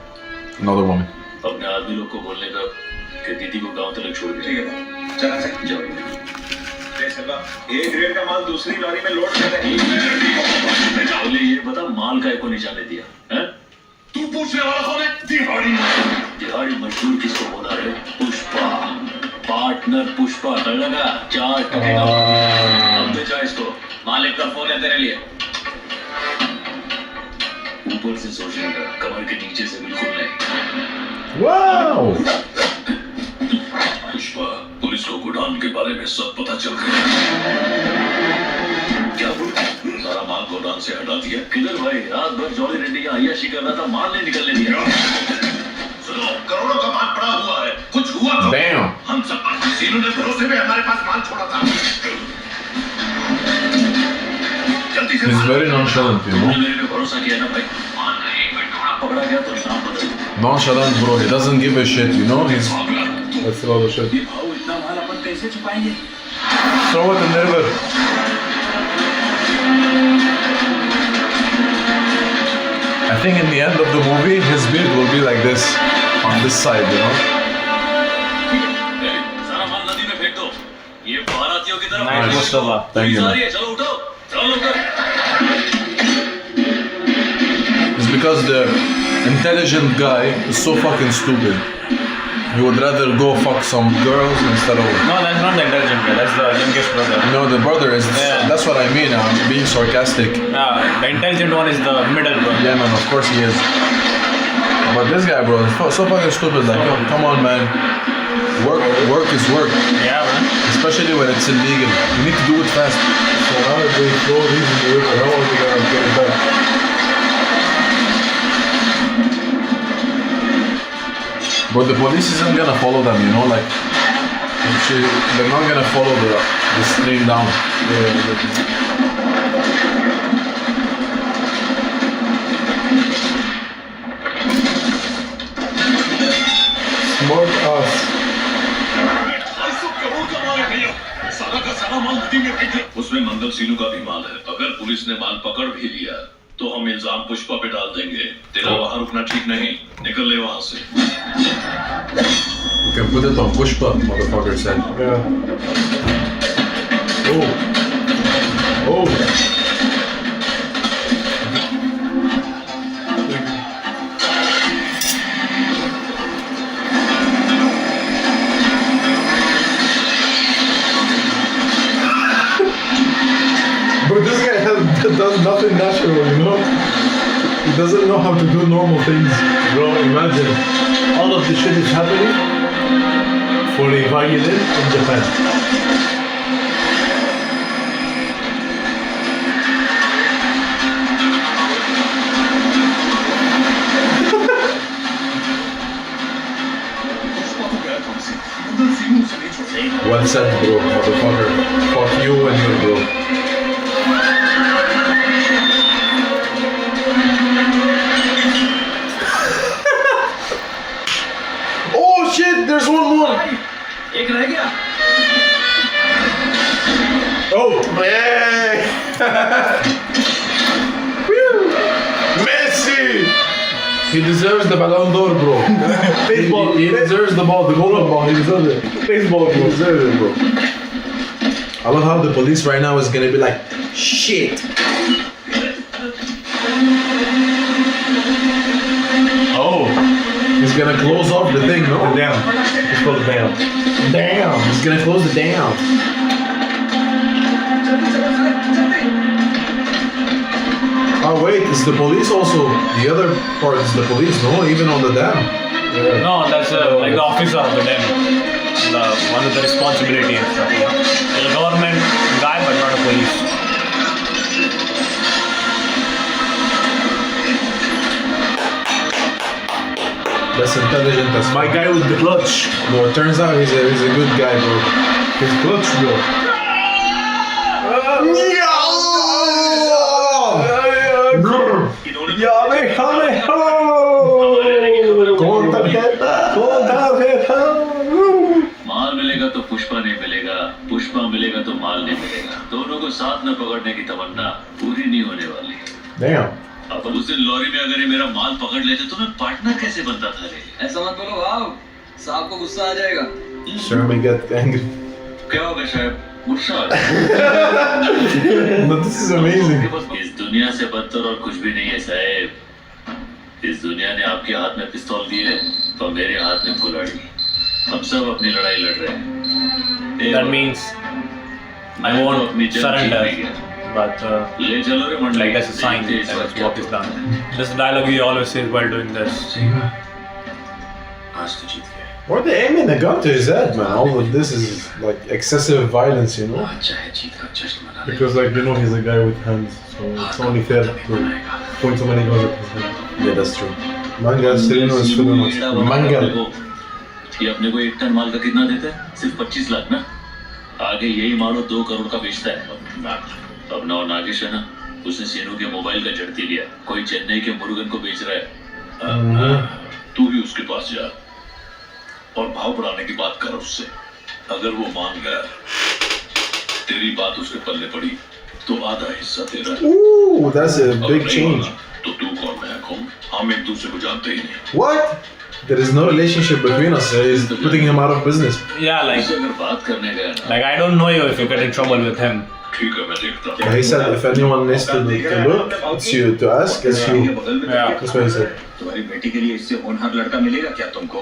Another woman. अपने आदमी लोग को बोलने का कि दीदी को गांव तक छोड़ के चला सक जाओ एक रेट का माल दूसरी लॉरी में लोड कर रहे हैं बोले ये बता माल का को नहीं जाने दिया हैं तू पूछने वाला कौन है दिहाड़ी मजदूर किसको बोला रे पुष्पा पार्टनर पुष्पा लगा 4 टके का अब बेचा इसको मालिक का फोन है तेरे लिए ऊपर से सोचने का कमर के नीचे से बिल्कुल नहीं Wow! पुष्पा पुलिस को गोडाउन के बारे में सब पता चल गया क्या बोल सारा माल गोडाउन से हटा दिया किधर भाई रात भर जॉली रेड्डी का अय्याशी कर रहा था माल नहीं निकलने दिया सुनो करोड़ों का माल पड़ा हुआ है कुछ हुआ तो Damn! हम सब इन्होंने भरोसे में हमारे पास माल छोड़ा था जल्दी से He's very nonchalant, you know? मेरे पे भरोसा किया ना भाई माल का एक मिनट थोड़ा पकड़ा गया तो नाम बदल Nonchalant, bro. He doesn't give a shit, you know? He's. That's a lot of shit. ये भाव इतना माल अपन कैसे छुपाएंगे Throw it in the river. I think in the end of the movie, his beard will be like this, on this side, you know? सारा माल नदी में फेंक दो ये बारातियों की तरफ Nice, Mustafa. Thank you, police आ man. रही है चलो उठो चलो उठो It's because the intelligent guy is so fucking stupid. You would rather go fuck some girls instead of... No, that's not the intelligent guy. That's the youngest brother. No, the brother is... Yeah. That's what I mean. I'm being sarcastic. The intelligent one is the middle brother. Yeah, man, of course he is. But this guy, bro, is so fucking stupid. Like, yo, come on, man. Work is work. Yeah, man. Especially when it's illegal. You need to do it fast. So now that they throw these in the river, how are they gonna get it back? But the police isn't gonna follow them, you know, like they're not gonna follow the stream down. Smart ass. उसमें मंगल सीनू का भी माल है। अगर police ने माल पकड़ भी लिया तो हम इल्जाम पुष्पा पे डाल देंगे। तेरा वहां रुकना ठीक नहीं, निकल ले वहां से। You can put it on Pushpa, motherfucker said. Yeah. Oh. Oh. But this guy does nothing natural, you know? He doesn't know how to do normal things. Bro, imagine. All of this shit is happening for a violin in Japan. Well said, bro, motherfucker. Fuck you and your bro. Oh shit, there's one more. एक रह गया Oh, yeah. Messi. He deserves the Ballon d'Or, bro. Baseball. He deserves the ball, the golden ball. He deserves it. Baseball, he deserves it, bro. I love how the police right now is gonna be like, shit. Oh, He's gonna close off the thing, no? damn. It's called damn. Damn. He's gonna close the dam. Oh wait, it's the police also. The other part is the police, no? Even on the dam. No, that's like the officer of the dam. The one with the responsibility and stuff. Yeah? He's a government guy, but not a police. That's intelligent. That's My guy with the clutch. No, it turns out he's a good guy, bro. His clutch, bro. माल मिलेगा तो पुष्पा नहीं मिलेगा, पुष्पा मिलेगा तो माल नहीं मिलेगा। दोनों को साथ में पकड़ने की तमन्ना पूरी नहीं होने वाली। Damn. अब उस दिन लॉरी में अगर ये मेरा माल पकड़ लेते तो मैं पार्टनर कैसे बनता था रे? ऐसा मत बोलो भाव साहब को गुस्सा आ जाएगा Sure, me get angry. क्या होगा शायद गुस्सा आ जाए। But this is amazing. इस दुनिया से बदतर और कुछ भी नहीं है साहब। इस दुनिया ने आपके हाथ में पिस्तौल दी है तो मेरे हाथ में कुल्हाड़ी। हम सब अपनी लड़ाई लड़ रहे हैं। That means I won't surrender. But ले चलो रे मंडली। like that's a sign that his work is done. This dialogue he always says while doing this. आज तो जीत गए। Why are they aiming a gun to his head, man? All of this is like excessive violence, you know? आज चाहे जीत का जश्न मना ले। Because like you know he's a guy with hands, so it's only fair to point so many guns at his head. Yeah, that's true. Mangal Sereno is feeling much. Mangal. ये अपने को 1 ton माल का कितना देता है? सिर्फ 25 लाख ना? आगे यही मालो 2 करोड़ का बेचता है। अब ना नागेश है ना, उसने सीनू के मोबाइल का झड़ती लिया। कोई चेन्नई के मुरुगन को बेच रहा है। तू भी उसके पास जा और भाव बढ़ाने की बात कर उससे। अगर वो मान गया, तेरी बात उसके पल्ले पड़ी, तो आधा हिस्सा तेरा है। Ooh, that's a अगर big नहीं change. माना, तो तू कौन मैं कौन? हम एक दूसरे को जानते ही नहीं। What? There is no relationship between us. He's putting him out of business. Yeah, like उससे अगर बात करने गया ना, I don't know you if you get in trouble with him. ठीक है मैं देखता Yeah, he said if anyone needs to look, it's you. To ask, it's you. Yeah. That's what he said. तुम्हारी बेटी के लिए इससे होनहार लड़का मिलेगा क्या तुमको?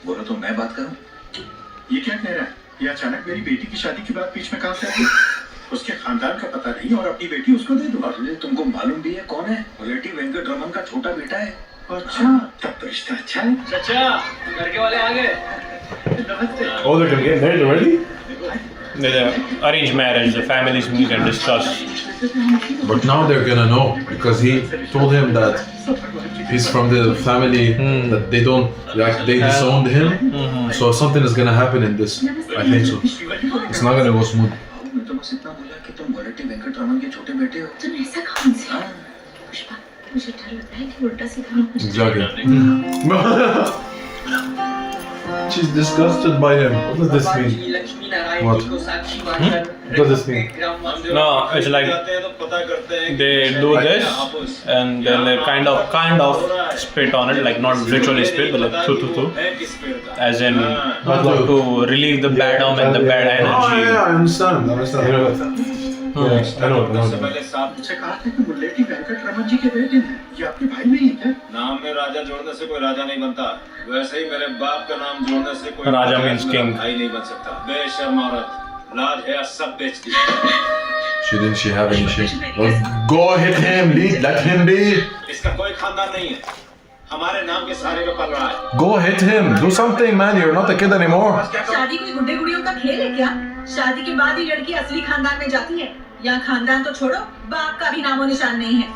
बोलो तो मैं बात करूं? ये क्या कह रहा है? ये अचानक मेरी बेटी की शादी के बाद बीच में कहां से आ गई? उसके खानदान का पता नहीं और अपनी बेटी उसको दे दूं? अरे तुमको मालूम भी है कौन है? रेड्डी वेंकट रमन का छोटा बेटा है। अच्छा, तब तो रिश्ता अच्छा है। चाचा घर के वाले आ गए। नमस्ते। Oh, they're gonna get married already? The arranged marriage, the families meet and discuss. But now they're gonna know because he told him that he's from the family that they don't like they disowned him. So something is gonna happen in this. I think so. It's not gonna go smooth. मैं तो बस इतना बोला कि तुम रेड्डी वेंकट रमन के छोटे बेटे हो। तुम ऐसा कौन से? पुष्पा, मुझे डर लगता है कि उल्टा सीधा ना कुछ Exactly. She's disgusted by him. What does this mean? What? What does this mean? No, it's like they do this and then they kind of spit on it, like not literally spit, but like thu, as in to relieve the bad and the bad Oh energy. yeah, I understand. Yes, I know. मुझसे कहा था कि मुल्लेटी वेंकट रमन जी के बेटे हैं। ये आपके भाई नहीं है क्या? नाम में राजा जोड़ने से कोई राजा नहीं बनता। वैसे ही मेरे बाप का नाम जोड़ने से कोई राजा means king. भाई नहीं बन सकता। बेशर्म औरत, लाज है सब बेच दी। Shouldn't she have any shit? Well, go hit him, let him be. इसका कोई खानदान नहीं है। हमारे नाम के सहारे पे पल रहा है। Go hit him. Do something, man. You're not a kid anymore. शादी कोई गुड्डे गुड़ियों का खेल है क्या? शादी के बाद ही लड़की असली खानदान में जाती है। यहाँ खानदान तो छोड़ो, बाप का भी नामो निशान नहीं है।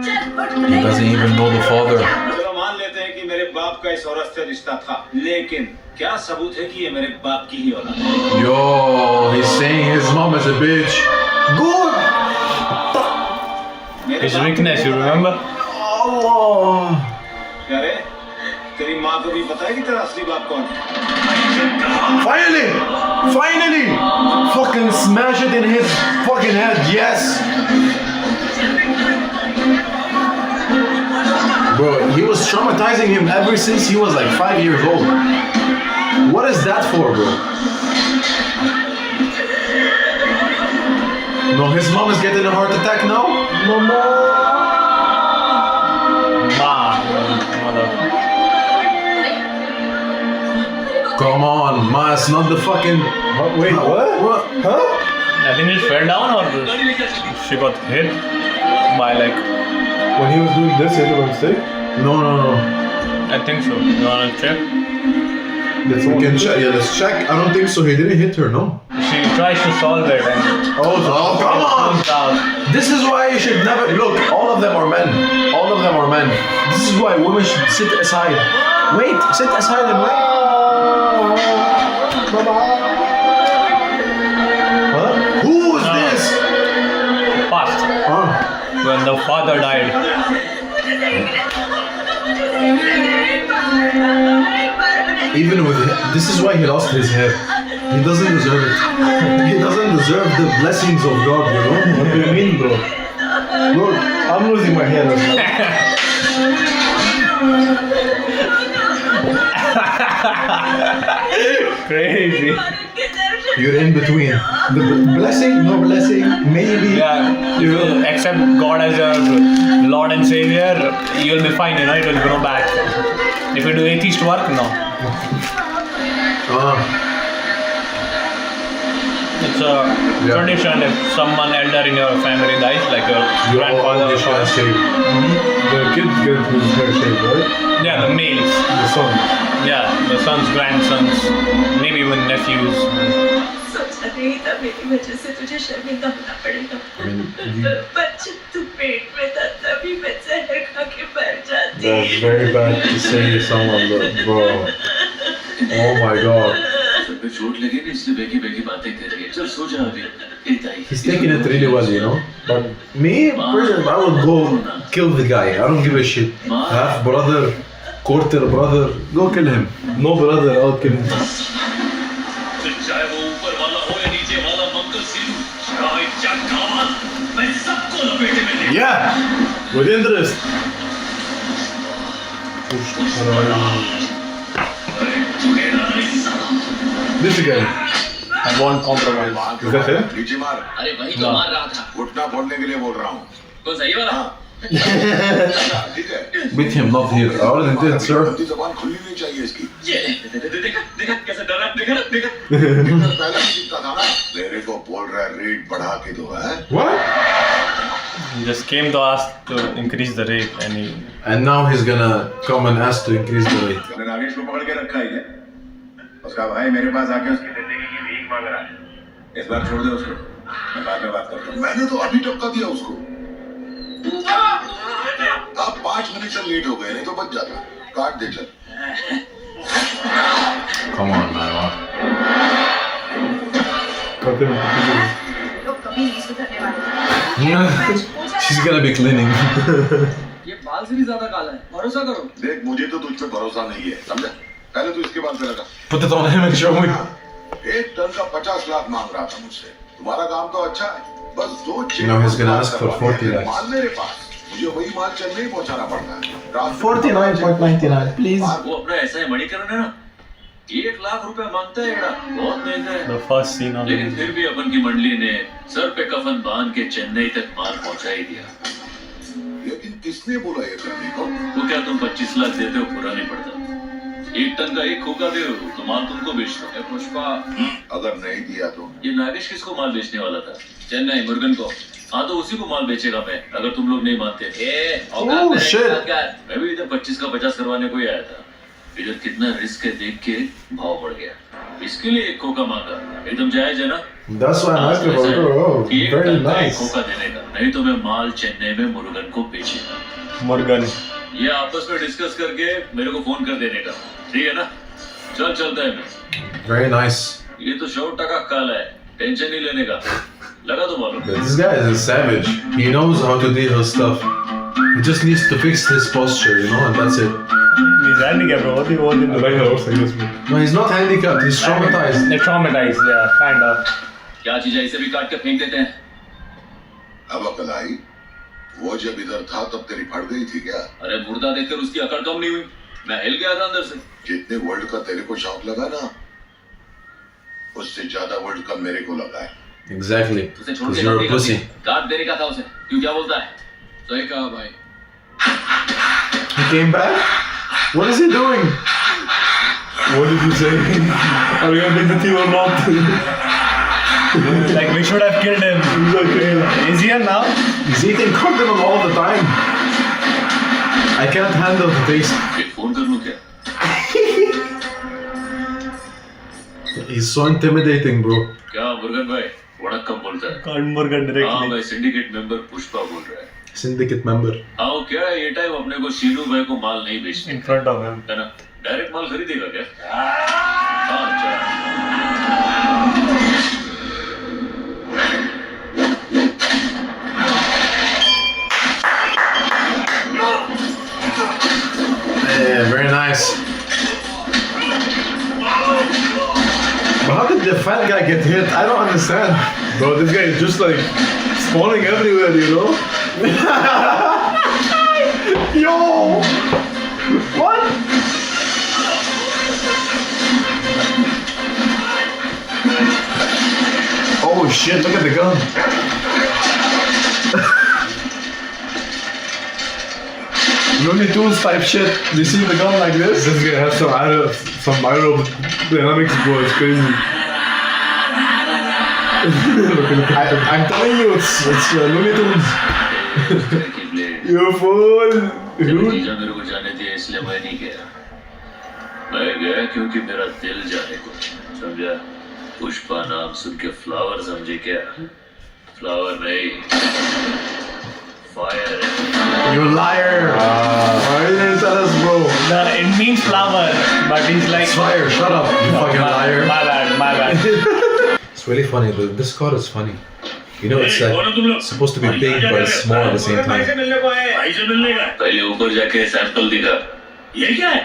चल, उठ, He doesn't even know the father. चलो मान लेते हैं कि मेरे बाप का इस औरत से रिश्ता था, लेकिन क्या सबूत है कि ये मेरे बाप की ही औलाद है? Yo, he's saying his mom is a bitch. Good. His weakness, you remember? Allah. क्या रे? तेरी माँ को भी पता है कि तेरा असली बाप कौन है? Finally! Fucking smash it in his fucking head. Yes. Bro, he was traumatizing him ever since he was like 5 years old. What is that for, bro? No, his mom is getting a heart attack now? Ma, mother. Come on, Ma, it's not the fucking... Wait, what? Huh? I think she fell down or she got hit by like. When he was doing this, he hit her mistake? No. I think so. You wanna check? We can check. Yeah, let's check. I don't think so. He didn't hit her, no? She tries to solve it and Oh, come on! comes out. This is why you should never look. All of them are men. All of them are men. This is why women should sit aside. Wait, sit aside and wait. Huh? Who is this? Past when the father died. Even with him, this is why he lost his hair. He doesn't deserve it. He doesn't deserve the blessings of God, you know. What do you mean, bro? Look, I'm losing my hair right now. Crazy. You're in between. The blessing, no blessing, maybe. Yeah, you will accept God as your Lord and Savior, you'll be fine, you know, it will grow back. If you do atheist work, no. It's a tradition if someone elder in your family dies, like your grandfather or father. The kid gets his hair shaved, right? Yeah, the males. The son. Yeah, the sons, grandsons, maybe even nephews. सोचा नहीं था मेरी वजह से तुझे शर्मिंदा होना पड़ेगा। बच्चा तू पेट में था तभी मैं जहर खा के मर जाती। That's very bad to say to someone, but bro. Oh my God. Sir पे चोट लगी ना इसलिए बेकी बातें कर रही है। चल सो जा अभी। He's taking it really well, you know. But me, personally, I would go kill the guy. I don't give a shit. Half brother, quarter brother, go kill him. No brother, I'll kill him. चाहे वो ऊपर वाला हो या नीचे वाला मंगल सिंह, चाहे चकावाल, मैं सबको लपेटे में ले। Yeah, with interest. This guy. I won't compromise. Is that him? नीचे मार अरे वही तो मार रहा था। घुटना फोड़ने के लिए बोल रहा हूँ। कौन सही वाला? ठीक है With him, not here. I already did, sir. गलती जबान खुलनी नहीं चाहिए इसकी देखा देखा कैसे डर रहा है, देखा देखा पहले भी जीतता था ना मेरे को बोल रहा है रेट बढ़ा के दो है What? He just came to ask to increase the rate, and he And now he's gonna come and ask to increase the rate. मैंने नागेश को पकड़ के रखा है क्या? उसका भाई मेरे पास आके उसकी जिंदगी की भीख मांग रहा है। इस बार छोड़ दे उसको, मैं बाद में बात करता हूँ। मैंने तो अभी टपका दिया उसको आप 5 मिनट से लेट हो गए नहीं तो बच जाता काट दे चल Come on, man. लोग कभी नहीं सुधरने वाले। She's gonna be cleaning. ये बाल से भी ज्यादा काला है, भरोसा करो। देख मुझे तो तुझ पे भरोसा नहीं है समझा पहले तो इसके बाद लगा Put it on him and show me. 1 ton का 50 लाख मांग रहा था मुझसे तुम्हारा काम तो अच्छा है बस 2 Now he's gonna ask for 40 lakhs. माल मेरे पास मुझे वही माल चेन्नई पहुंचाना पड़ता है 49.99, please. वो अपना ऐसा है मणिकरण है ना 1 लाख रुपया मांगता है एड़ा बहुत महंगा है the first scene of लेकिन फिर भी अपन की मंडली ने सर पे कफन बांध के चेन्नई तक माल पहुंचा ही दिया लेकिन किसने बोला ये करने को तो क्या तुम 25 लाख देते हो पूरा नहीं पड़ता 1 टन का 1 खोखा दे तो माल तुमको बेच दो पुष्पा अगर नहीं दिया तो ये नागेश किसको माल बेचने वाला था चेन्नई मुर्गन को हाँ तो उसी को माल बेचेगा मैं अगर तुम लोग नहीं मानते Oh, shit. मैं भी इधर 25 का 50 करवाने को ही आया था इधर कितना रिस्क है देख के भाव बढ़ गया इसके लिए 1 खोखा मांगा एकदम जायज है ना That's why I asked about her. Oh, कि 1 very टन का 1 nice. खोखा देने का नहीं तो मैं माल चेन्नई में मुर्गन को बेचेगा Morgan. ये आपस में डिस्कस करके मेरे को फोन कर देने का ठीक है ना चल चलता है मैं Very nice. ये तो 100 टका काला है टेंशन नहीं लेने का लगा तो मालूम But this guy is a savage. He knows how to deal with stuff. He just needs to fix his posture, you know, and that's it. He's handicapped, bro. What do you want him to do? No, he's not handicapped. He's traumatized. They're traumatized, yeah, kind of. क्या चीज है इसे भी काट के फेंक देते हैं अब अकल आई वो जब इधर था तब तेरी फट गई थी क्या अरे मुर्दा देखकर उसकी अकड़ कम नहीं हुई मैं हिल गया था अंदर से जितने वर्ल्ड का तेरे को शौक लगा ना उससे ज्यादा वर्ल्ड का मेरे को लगा है Exactly. उसे छोड़ Because के you're नहीं a pussy. काट देने का था उसे क्यों क्या बोलता है सही कहा भाई He came back? What is he doing? What did you say? Are we gonna beat the team or not? Like, we should have killed him. He's okay. Is he here now? He's eating continental all the time. I can't handle the taste. एक phone कर लूं क्या He's so intimidating, bro. क्या मुर्गन भाई बड़ा कम बोलता है Called Morgan हाँ directly. भाई सिंडिकेट मेंबर पुष्पा बोल रहा है Syndicate member. हाँ वो क्या है ये टाइम अपने को शीनू भाई को माल नहीं बेचने In front of him. है ना डायरेक्ट माल खरीदेगा क्या हाँ अच्छा Yeah, very nice. But how did the fat guy get hit? I don't understand. Bro, this guy is just like spawning everywhere, you know? Yo! What? Oh shit, look at the gun. Looney Tunes type shit. You see the gun like this? This guy has some aerodynamics, bro. It's crazy. I'm telling you, it's Looney Tunes. की blade You fool! जब जीजा मेरे को जाने दिया इसलिए मैं नहीं गया मैं गया क्योंकि मेरा दिल जाने को समझा पुष्पा नाम सुन के फ्लावर समझे क्या फ्लावर नहीं फायर है You liar! Why didn't you tell us, bro? It means flower, but he's like. It's fire, shut up, you fucking liar. My bad, my bad. It's really funny. This car is funny. You know, it's like supposed to be big, but it's small at the same time. भाई से मिलने का पहले ऊपर जाके sample दिखा ये क्या है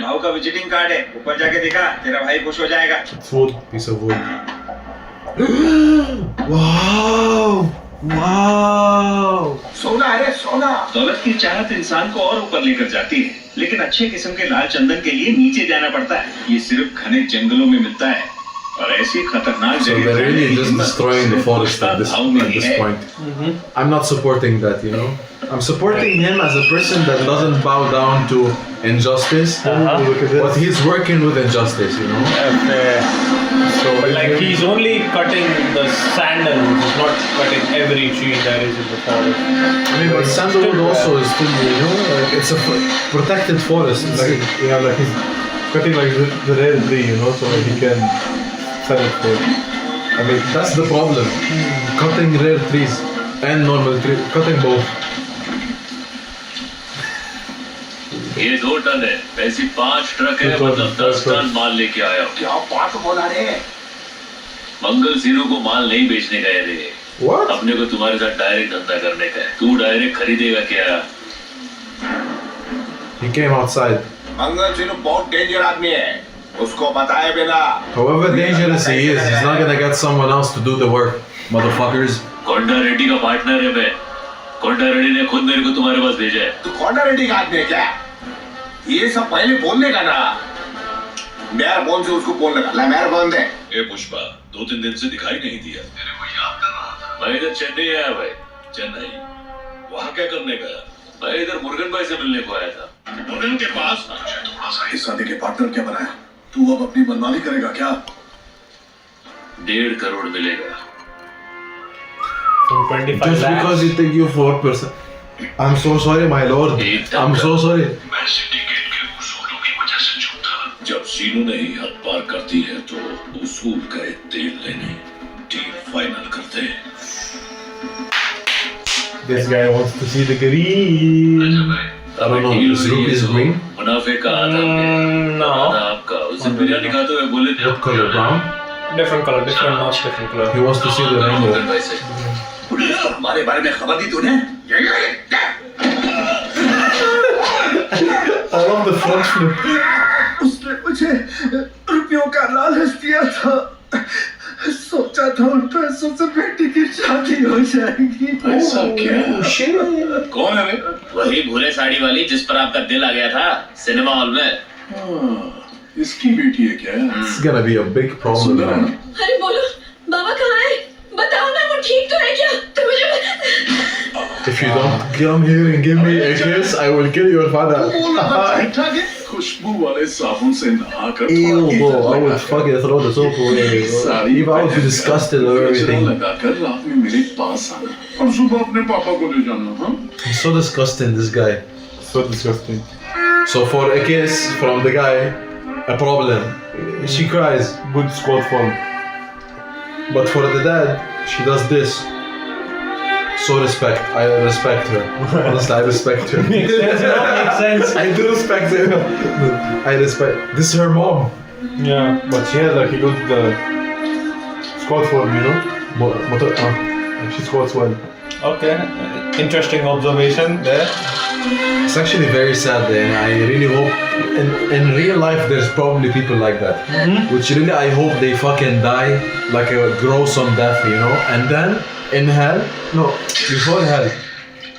भाव का विजिटिंग कार्ड है ऊपर जाके दिखा तेरा भाई खुश हो जाएगा It's wood. Piece of wood. Wow! Wow! सोना है सोना दौलत की चाहत इंसान को और ऊपर लेकर जाती है लेकिन अच्छे किस्म के लाल चंदन के लिए नीचे जाना पड़ता है ये सिर्फ घने जंगलों में मिलता है और ऐसी खतरनाक So they're really just destroying the forest at this point. I'm not supporting that, you know. I'm supporting him as a person that doesn't bow down to injustice, but he's working with injustice, you know. So, like, he's only cutting the sandalwood, he's not cutting every tree there is in the forest. I mean, but sandalwood also is still, you know, like it's a protected forest. It's Like, yeah, like he's cutting like the rare tree, you know, so he can sell it for. I mean, that's the problem. Cutting rare trees and normal trees, cutting both. ये 2 ton है, वैसी 5 truck है, मतलब 10 ton माल लेके आया हूँ। क्या बात बोला रे? मंगल सिन्हू को माल नहीं बेचने का है रे। What? अपने को तुम्हारे साथ डायरेक्ट धंधा करने का है। तू डायरेक्ट खरीदेगा क्या? He came outside. Mangal Singh बहुत डेंजर आदमी है, उसको बताए बिना। However dangerous he is, he's not gonna get someone else to do the work, motherfuckers. कोंडा रेड्डी का पार्टनर है मैं। कोंडा रेड्डी ने खुद मेरे को तुम्हारे पास भेजा है। तू कौन रेड्डी का आदमी है क्या? ये सब पहले बोलने का ना। मेरे फोन से उसको फोन लगा, मेरे फोन दे। ए पुष्पा 2-3 दिन से दिखाई नहीं दिया, तेरे को याद कर रहा था। मैं इधर चेन्नई आया भाई। चेन्नई वहाँ क्या करने गया? मैं इधर मुर्गन भाई से मिलने को आया था। मुर्गन के पास थोड़ा सा हिस्सा दे के पार्टनर क्या बनाया? तू अब अपनी मनमानी करेगा क्या? 1.5 करोड़ मिलेगा। From 25 Just lakhs. because you think you 4%. I'm so sorry, my lord. I'm so sorry. मैं सिंडिकेट के उसूलों की वजह से चुप था। जब सीनू ने ही हद पार करती है तो उसूल गए तेल लेने, डील फाइनल करते हैं। This guy wants to see the green. I don't know, is rupees green? मुनाफे का आधा No. आपका। उस दिन बिरयानी खाते हुए बोले थे। What color? Brown? Different color, different, not different color. He wants to see the rainbow. Murugan भाई से। पुलिस को हमारे बारे में खबर दी तूने? I love the front flip. उसने मुझे रुपयों का लालच दिया था। सोचा था उन पैसों से बेटी की शादी हो जाएगी। ऐसा क्या? कौन है रे? वही भूले साड़ी वाली जिस पर आपका दिल आ गया था सिनेमा हॉल में। इसकी बेटी है क्या? It's gonna be a big problem. Man. अरे बोलो, बाबा कहाँ है? बताओ ना, वो ठीक तो है क्या? तो मुझे If you don't come here and give me a kiss, I will kill your father. खुशबू वाले साबुन से नहाकर Ew, bro, I would fucking throw the soap away. If I would be disgusted or everything. लगाकर रात में मेरे पास आना और सुबह अपने पापा को ले जाना। हाँ? He's so disgusting, this guy. So disgusting. So for a kiss from the guy, a problem. She cries. Good squad form. But for the dad, she does this. So respect. I respect her. Honestly, I respect her. Makes sense, no? Makes sense. I do respect her. I respect. This is her mom. Yeah, but she has like a good squad form, you know. She squats well. Okay, interesting observation there. It's actually very sad, and I really hope in real life there's probably people like that. Which really I hope they fucking die like a gruesome death, you know. And then in hell, no, before hell,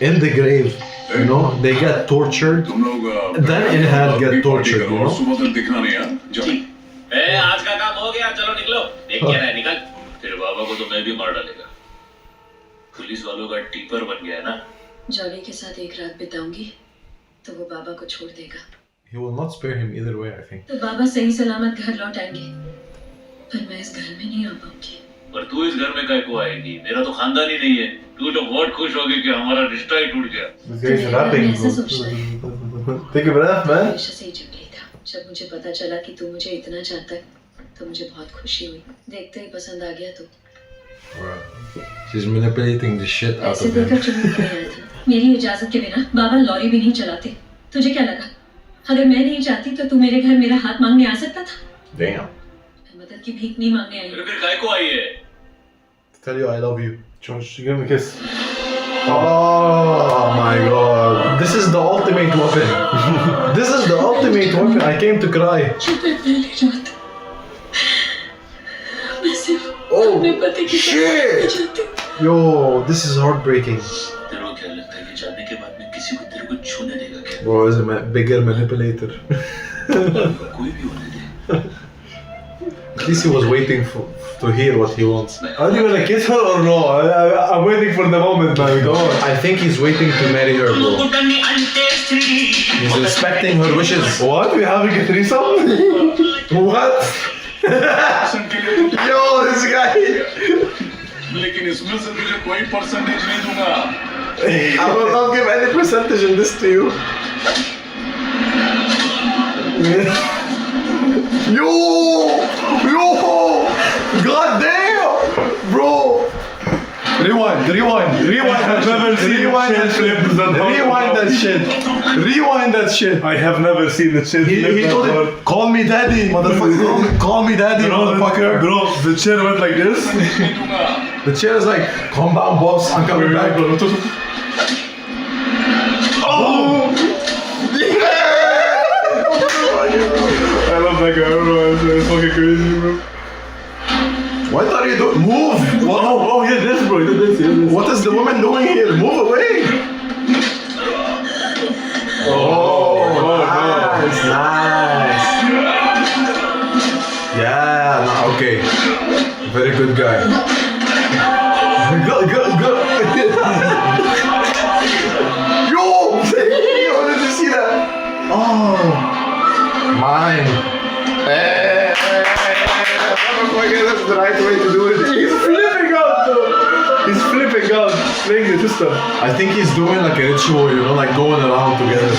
in the grave, you know, they get tortured. तुम लोग Then in hell get tortured, you know. सुबह तक दिखना नहीं यार। जाओ। ए आज का काम हो गया, चलो निकलो। देख क्या रहा है, निकल। तेरे बाबा को तो मैं भी मार डालेगा। पुलिस वालों का टीपर बन गया है ना। जॉली के साथ एक रात बिताऊंगी तो वो बाबा को छोड़ देगा। He will not spare him either way, I think. तो बाबा सही सलामत घर लौट आएंगे, पर मैं इस घर में नहीं आ पाऊंगी। पर तू इस घर में काय को आएगी? मेरा तो खानदान ही नहीं है। तू तो बहुत खुश होगी कि हमारा रिश्ता ही टूट गया। This guy is rapping. ऐसा सोचता है। Take a breath, man. हमेशा से ही जंगली था। जब मुझे पता चला कि तू मुझे इतना चाहता है, तो मुझे बहुत खुशी हुई। देखते ही पसंद आ गया तो। She's manipulating the shit out ऐसे of him. देखकर चुन नहीं आया था। मेरी इजाजत के बिना बाबा लॉरी भी नहीं चलाते। तुझे क्या लगा? अगर मैं नहीं चाहती तो तू मेरे घर मेरा हाथ मांगने आ सकता था? Damn. मैं मदद की भीख नहीं मांगने आई। फिर काय को आई है? Tell you I love you. Josh, give him a kiss. Oh my god. This is the ultimate weapon. This is the ultimate weapon. I came to cry. पहली रात मैं सिर्फ अपने पति की shit. चाहती हूँ। Yo, this is heartbreaking. तेरे को क्या लगता है कि जाने के बाद में किसी को तेरे को छूने देगा क्या? Bro is a bigger manipulator. कोई भी होने दे। least he was waiting to hear what he wants. Are you gonna kiss her or no? I'm waiting for the moment, man. Come on. I think he's waiting to marry her, bro. He's respecting her wishes. What? We having a threesome? What? Yo, this guy. लेकिन इसमें से तुझे कोई percentage नहीं दूंगा. I will not give any percentage in this to you. Yo! God damn! Bro! Rewind that shit. I have never seen the shit. He told him, call me daddy, motherfucker. Call me daddy, motherfucker. Bro, the chair went like this. The chair is like, calm down, boss. I'm coming back. Oh! I love that guy, bro. It's fucking crazy, bro. What are you doing? Move! What? Oh, yeah, this, bro. This. What is the woman doing here? Move away! Nice. Yeah, okay. Very good guy. Go. Yo! Did you see that? Oh! Mine. That's the right way to do it. He's flipping out, though. He's flipping out, playing the system. I think he's doing like a ritual, you know, like going around together.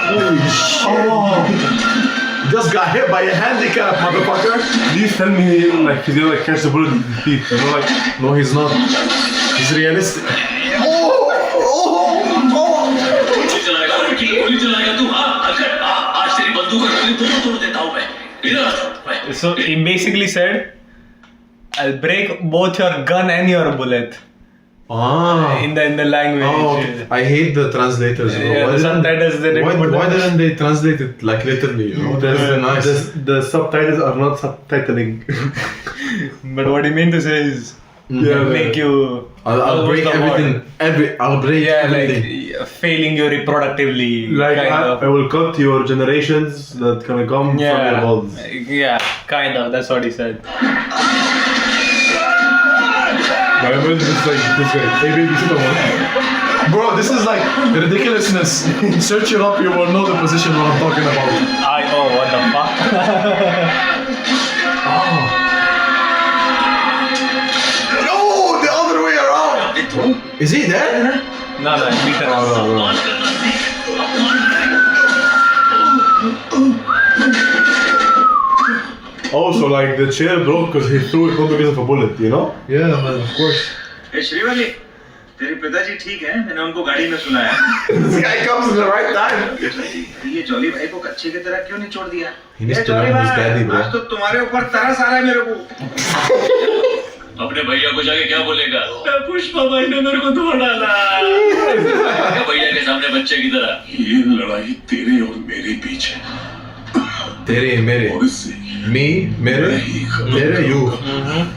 Holy shit. Just got hit by a handicap, motherfucker. Please tell me, like, he's gonna like catch the bullet with his teeth. You know, like, no, he's not. He's realistic. गोली चलाएगा तू. हाँ, आज तेरी बंदूक और गोली दोनों तोड़ देता हूँ मैं. So he basically said, I'll break both your gun and your bullet. In the language. Oh, I hate the translators. Yeah, the subtitles why didn't they translate it like literally? You know, the subtitles are not subtitling. But what he meant to say is, make you. I'll break everything. I'll break everything. Like failing you reproductively. Like I will cut your generations that gonna come from your balls. Yeah, kind of. That's what he said. My image is like this guy. Hey baby, sit on one. Bro, this is like ridiculousness. Search it up, you will know the position what I'm talking about. What the fuck? No, the other way around. Is he dead? No, beat her. Also, like the chair broke because he threw it not because of a bullet, you know? Yeah, man, of course. Hey, श्रीवाली, तेरे पिताजी ठीक हैं? मैंने उनको गाड़ी में सुनाया. This guy comes in the right time. ये जॉली भाई को कच्चे की तरह क्यों नहीं छोड़ दिया? He needs to learn his daddy, bro. आज तो तुम्हारे ऊपर तरस आ रहा है मेरे को. अपने भैया को जाके क्या बोलेगा? पुष्पा भाई ने मेरे को धो डाला. भैया के सामने बच्चे की तरह. ये लड़ाई तेरे और मेरे बीच है. तेरे मेरे. Me, मेरे, तेरे, you.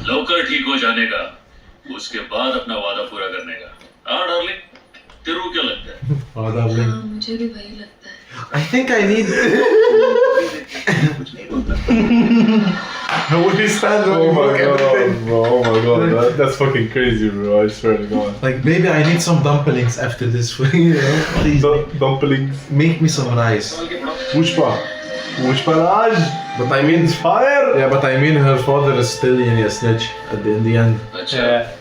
लवकर ठीक हो जाने का, उसके बाद अपना वादा पूरा करने का. हाँ डार्लिंग, तेरे को क्या लगता है? मुझे भी वही लगता है. I think I need. When he stands when you look everything. Bro, oh my god, that's fucking crazy, bro. I swear to God. Like, baby, I need some dumplings after this. You know, please. Dumplings. Make me some rice. Pushpa Raj. But I mean, it's fire. Yeah, but I mean, her father is still a snitch in the end.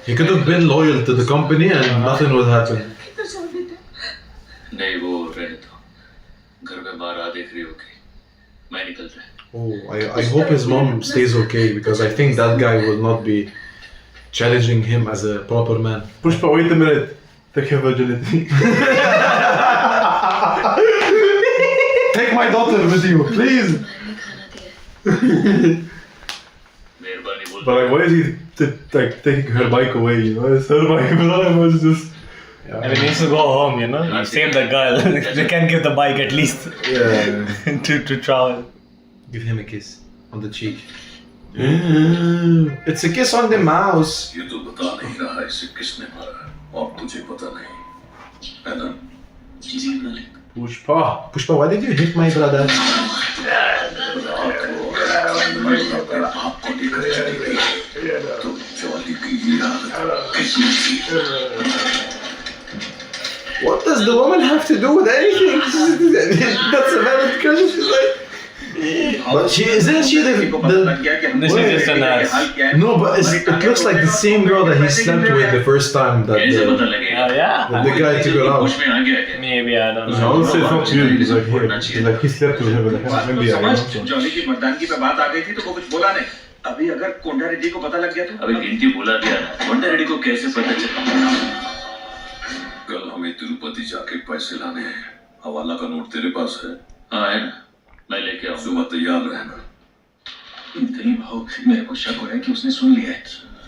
He could have been loyal to the company and nothing would happen. नहीं वो रहने दो. घर में माँ राह देख रही होगी. मैं निकलता है. Oh, I hope his mom stays okay because I think that guy will not be challenging him as a proper man. Pushpa, wait a minute. Take your virginity. Take my daughter with you, please. But like, why is he like taking her bike away? You know, it's her bike, but I was just. And he needs to go home, you know. Save the girl. They can give the bike at least. Yeah. to travel. Give him a kiss on the cheek. It's a kiss on the mouse. ये तो बता नहीं रहा इसे किसने मारा और तुझे पता नहीं है ना? Pushpa, why did you hit my brother? अपने बाप को लेकर चली गई तो जॉली की ये हालत कैसी थी? What does the woman have to do with anything? That's a valid question. She's like, but isn't she the This is just a nurse. no? But it looks like the same girl that he slept with the first time that कैसे पता लगेगा? Yeah. the guy took her out. होश में आ गया क्या? Maybe, I don't I know. would say it's not you. It's like he slept with her, but maybe I don't know. Jolly की मर्दानगी पे बात आ गई थी तो वो कुछ बोला नहीं। अभी अगर कोंडा रेड्डी को पता लग गया तो अभी गिनती बुला दिया ना, कोंडा रेड्डी को कैसे पता चला? कल हमें तिरुपति जाके पैसे लाने हैं। हवाला का नोट तेरे पास है? हाँ है ना, मैं लेके आऊँ। सुबह तैयार रहना। नहीं भाव, मेरे को शक हो रहा है कि उसने सुन लिया है।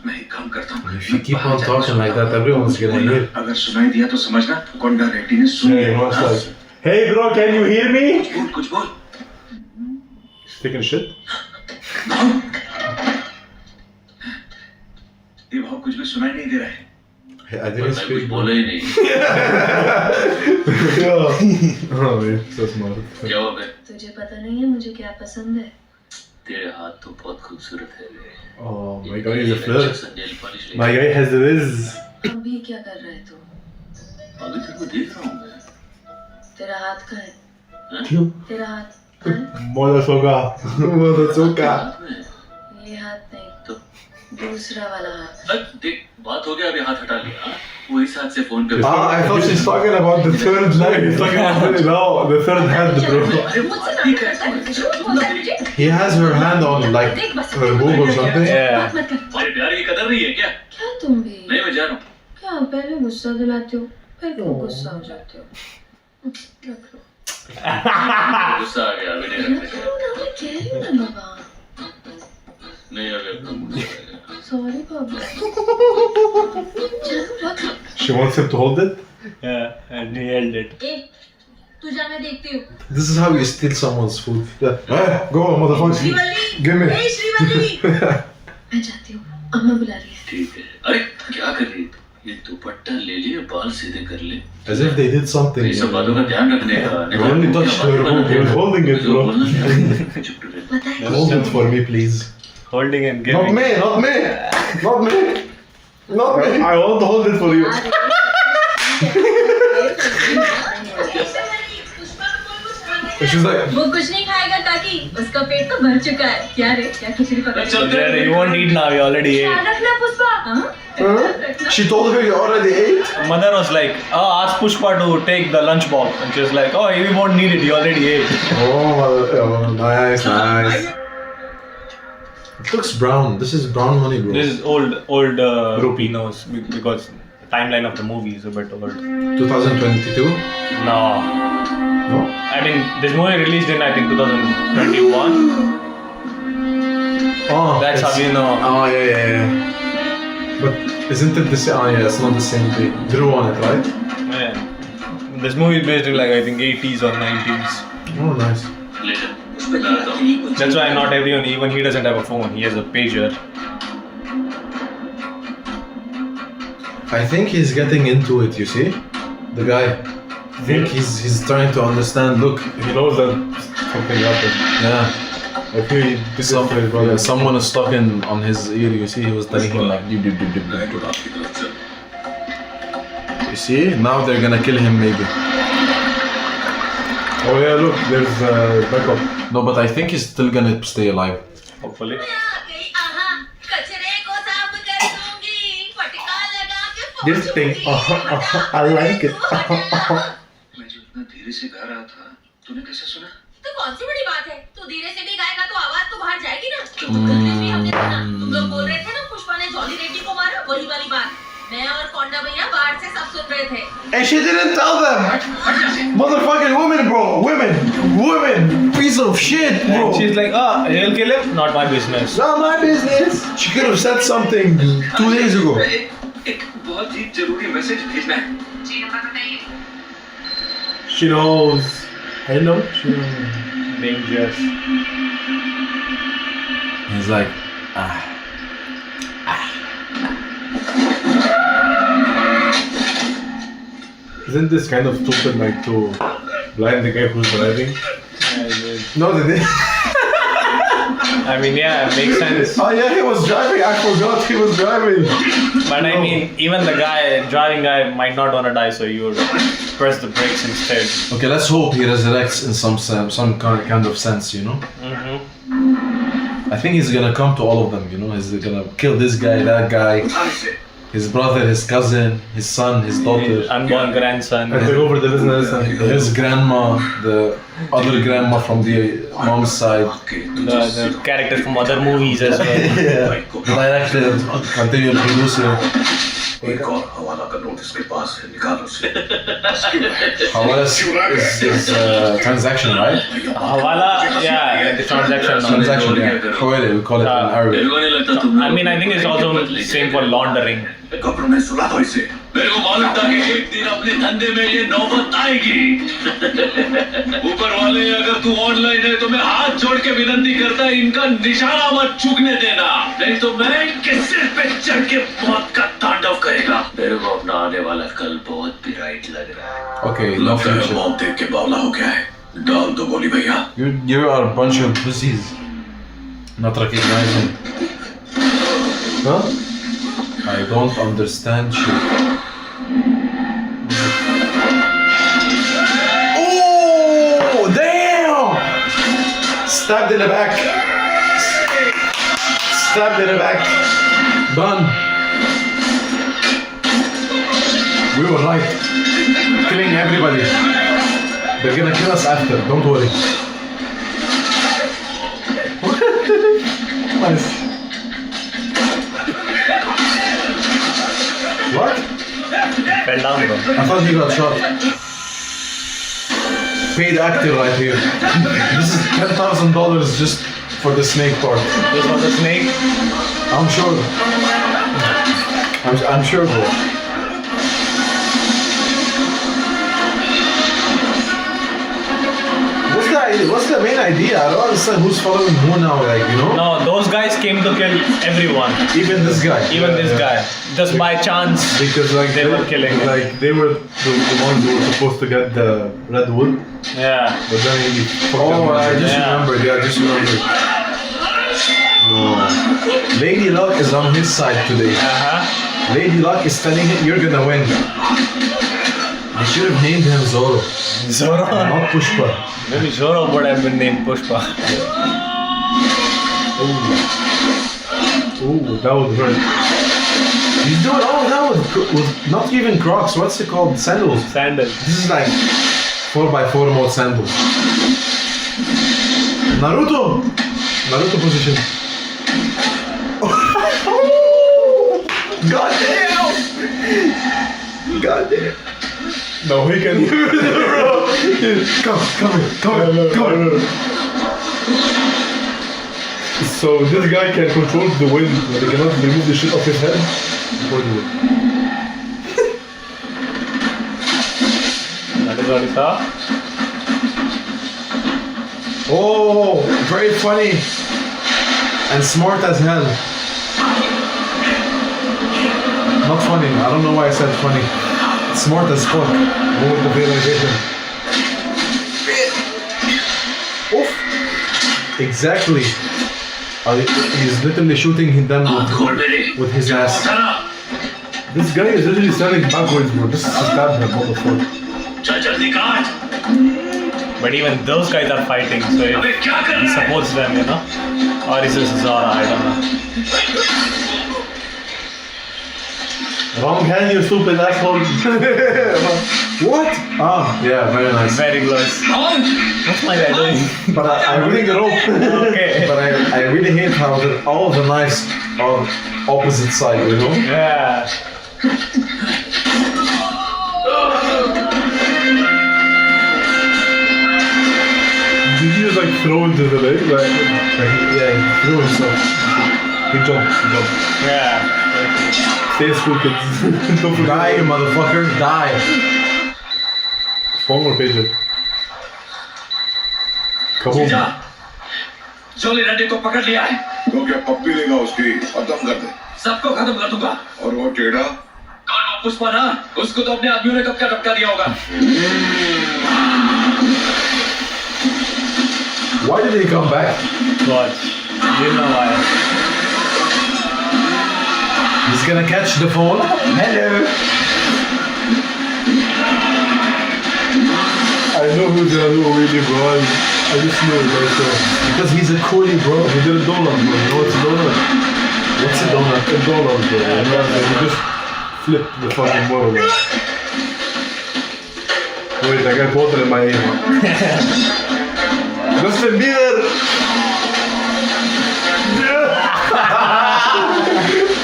मैं एक काम करता हूँ। If you keep on talking like that, everyone's gonna hear. अगर सुनाई दिया तो समझना कोंडा रेड्डी ने सुन Yeah, you know, लिया। it's like, hey bro, can you hear me? कुछ बोल। He's taking shit. ये भाव कुछ भी सुनाई नहीं दे रहा है। I पर didn't मैं कुछ speak. बोला ही नहीं। Oh, man, so smart. क्या हुआ बे? तुझे पता नहीं है मुझे क्या पसंद है? तेरे हाथ तो बहुत खूबसूरत है बे। Oh my god, he's a flirt. Nail polish ले। My guy has the whiz. अभी क्या कर रहे तू? अभी तेरे को देख रहा हूँ मैं। तेरा हाथ कहाँ है? हाँ? तेरा हाथ कहाँ है? Motherfucker. Motherfucker. हाथ में? ये हाथ नहीं तो दूसरा वाला हाथ। देख बात हो गया, अभी हाथ हटा लिया। हाँ? वो इस हाथ से फोन पे। Ah, I thought she's talking about the third leg. He's talking about no, the third hand, bro. अरे वो ठीक है। He has her hand on like her boob or something. Yeah. अरे प्यार की कदर नहीं है क्या? क्या तुम भी? नहीं मैं जा रहा हूँ। क्या पहले गुस्सा दिलाते हो फिर क्यों गुस्सा हो जाते हो? रख लो। गुस्सा आ गया, अभी नहीं रखने का। कह रही हूँ ना बाबा। नहीं अभी अब तो गुस्सा आ गया। सॉरी बाबा। चलो रख लो। She wants him to hold it? Yeah, and he held it. ए, तू जा मैं देखती हूँ। This is how you steal someone's food. Yeah. Hey, go on, motherfucker. Give me. ए श्रीवल्ली। मैं जाती हूँ, अम्मा बुला रही है। ठीक है। अरे क्या कर रही है? ये दुपट्टा ले लिए, बाल सीधे कर ले। As if they did something. ये सब बातों का ध्यान रखने का। You only touched her boob. He was holding it, bro. चुप रहे। पता है Hold it for me, please. Holding and Not giving. me, not me. Not me. Not me. I won't hold it for you. She's like, वो कुछ नहीं खाएगा काकी, उसका पेट तो भर चुका है। क्या रे, क्या खिचड़ी पका दी? Yeah, you won't eat now, you already ate. ध्यान रखना पुष्पा। हाँ? huh? She told her you already ate? Mother was like, oh, ask Pushpa to take the lunch box. And she was like, oh, he won't need it, he already ate. Oh, nice, nice. It looks brown. This is brown money, bro. This is old rupee notes because the timeline of the movie is a bit old. 2022? No. No? I mean, this movie released in, I think, 2021. Oh, That's how you know. Oh, yeah. But isn't it the same? Oh, yeah, it's not the same thing. Drew on it, right? Yeah. This movie is based in, like, I think, 80s or 90s. Oh, nice. ले ले। मैं आता हूँ। That's why not everyone, even he doesn't have a phone, he has a pager. I think he's getting into it, you see? The guy. I think he's trying to understand. Look, He knows that something happened. yeah. I feel he did Some, it for his brother. someone is talking on his ear, you see? He was telling him like, नए गुलाब की तरफ चल। You see? Now they're gonna kill him maybe. Oh yeah, look, there's backup. No, but I think he's still gonna stay alive. Hopefully. कचरे को साफ कर दूंगी, फटका लगा के फोड़ This thing, दूंगी, I like it. मैं जो इतना धीरे से गा रहा था, तूने कैसे सुना? तो कौन सी बड़ी बात है? तू धीरे से भी गाएगा तो आवाज तो बाहर जाएगी ना। कल भी हमने सुना, तुम लोग बोल रहे थे ना पुष्पा ने जॉली रेड्डी को मारा, वही वाली बात। मैं और कोंडा भैया बाहर से सब सुन रहे थे। And she didn't tell them! Motherfucking women, bro! Women! Piece of shit, bro! And she's like, oh, he'll kill him? Not my business. Not my business! She could have said something 2 days ago. एक बहुत ही जरूरी message भेजना है। जी number बताइए। She knows. I know. She knows. Dangerous. He's like, Isn't this kind of stupid, like to blind the guy who's driving? no, they did. I mean, yeah, it makes sense. Oh yeah, he was driving. I forgot he was driving. But I mean, even the driving guy might not want to die, so you would press the brakes instead. Okay, let's hope he resurrects in some kind of sense, you know. I think he's gonna come to all of them, you know. He's gonna kill this guy, that guy, his brother, his cousin, his son, his daughter, Unborn grandson. And take over the business. his grandma, the other grandma from the mom's side, The characters from other movies as well. the director, continued producer. एक और हवाला का notice के पास है, निकालो उसे। Hawala is transaction, right? Hawala, yeah, like the transaction. Transaction, yeah. Hawala, we call it in Arabic. मेरे को नहीं लगता तुम I mean, I think it's also same for laundering. कब्र में सुला दो इसे। मेरे को मालूम था कि एक दिन अपने धंधे में ये नौबत आएगी। ऊपर वाले, अगर तू ऑनलाइन है तो मैं हाथ जोड़ के विनती करता इनका निशाना मत चूकने देना, नहीं तो मैं इनके सिर पे चढ़ के मौत का तांडव करेगा। मेरे को अपना आने वाला कल बहुत ब्राइट लग रहा है। Okay, no लगता है future. मौत देख के बावला हो गया है। डाल दो गोली भैया। You are a bunch of pussies. Not recognizing. Huh? I don't understand shit. Oh, damn! Stabbed in the back. Stabbed in the back. Done. We were right. Killing everybody. They're gonna kill us after, don't worry. Nice. What? Fell down, bro. I thought he got shot. Paid actor right here. This is $10,000 just for the snake part. This was the snake. I'm sure. I'm sure, bro. What's the main idea? I don't understand who's following who now, like, you know? No, those guys came to kill everyone. Even this guy. Even this guy. Just by chance. Because like They were killing him. Like they were the ones who were supposed to get the red wood, Yeah. but then he fucked Oh, up. I just Yeah. remembered. Yeah, I just remembered. Lady Luck is on his side today. Uh-huh. Lady Luck is telling him, you're gonna win. They should have named him Zoro, Zoro. not Pushpa. Maybe Zoro would have been named Pushpa. Ooh, that was hurt. He's doing all that with not even Crocs. What's it called? Sandals. Sandal. This is like 4x4 mode sandals. Naruto! Naruto position. God damn! God damn! No, he can. Come here. So this guy can control the wind, but he cannot remove the shit off his head before the wind. That is what he saw. Oh, very funny and smart as hell. Not funny. I don't know why I said funny. Smart as fuck. Moment of realization. Oof. Exactly. He's literally shooting them with his ass. This guy is literally standing backwards, bro. Just to stab him, motherfucker. चल जल्दी काट। But even those guys are fighting, so if अबे क्या कर he रहा है? supports them, you know? Or is this Zara? I don't know. Wrong hand, you stupid asshole. What? Ah, yeah, very nice. Very close. What's my guy doing? But I really Okay. But I really hate how all the knives are opposite side, you know? Yeah. Did you just like throw into the leg? Like Yeah, he threw himself. he jumped. Yeah. Stay in school, kids. Don't forget. Die, you motherfucker, die. Phone or pager? Come on. जा। जोली रंडी को पकड़ लिया है। तो क्या पप्पी लेगा उसकी, खत्म कर दे। सबको खत्म कर दूंगा। और वो टेढ़ा, कौन वो पुष्पा ना? उसको तो अपने आदमियों ने कब का धक्का दिया होगा। Why did he come back? God. You know why. He's gonna catch the phone. Hello. I know who's gonna do a wheelie, bro. I just know it right there. Because he's a coolie, bro. He did a donut, bro. You know what's a donut? What's a donut? A donut, bro. He just flipped the fucking bottle, bro. Wait, I got water in my ear. Justin Bieber!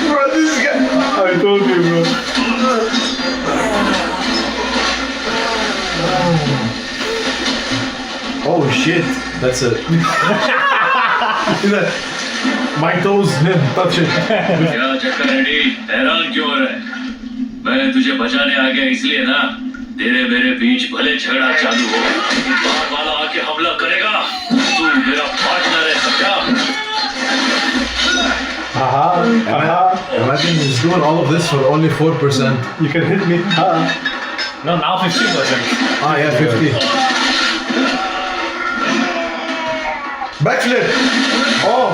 Bro, this guy. I told you, bro. Oh shit. That's it. My toes, touch it. क्या चक्कर है D? हैरान क्यों हो रहा है? मैं तुझे बचाने आ गया इसलिए ना। तेरे मेरे बीच भले झगड़ा चालू हो, बाहर वाला आके हमला करेगा, तू मेरा पार्टनर है, समझा? Imagine he's doing all of this for only 4%. You can hit me. No, now 50%. Ah, yeah, 50. Backflip! Oh!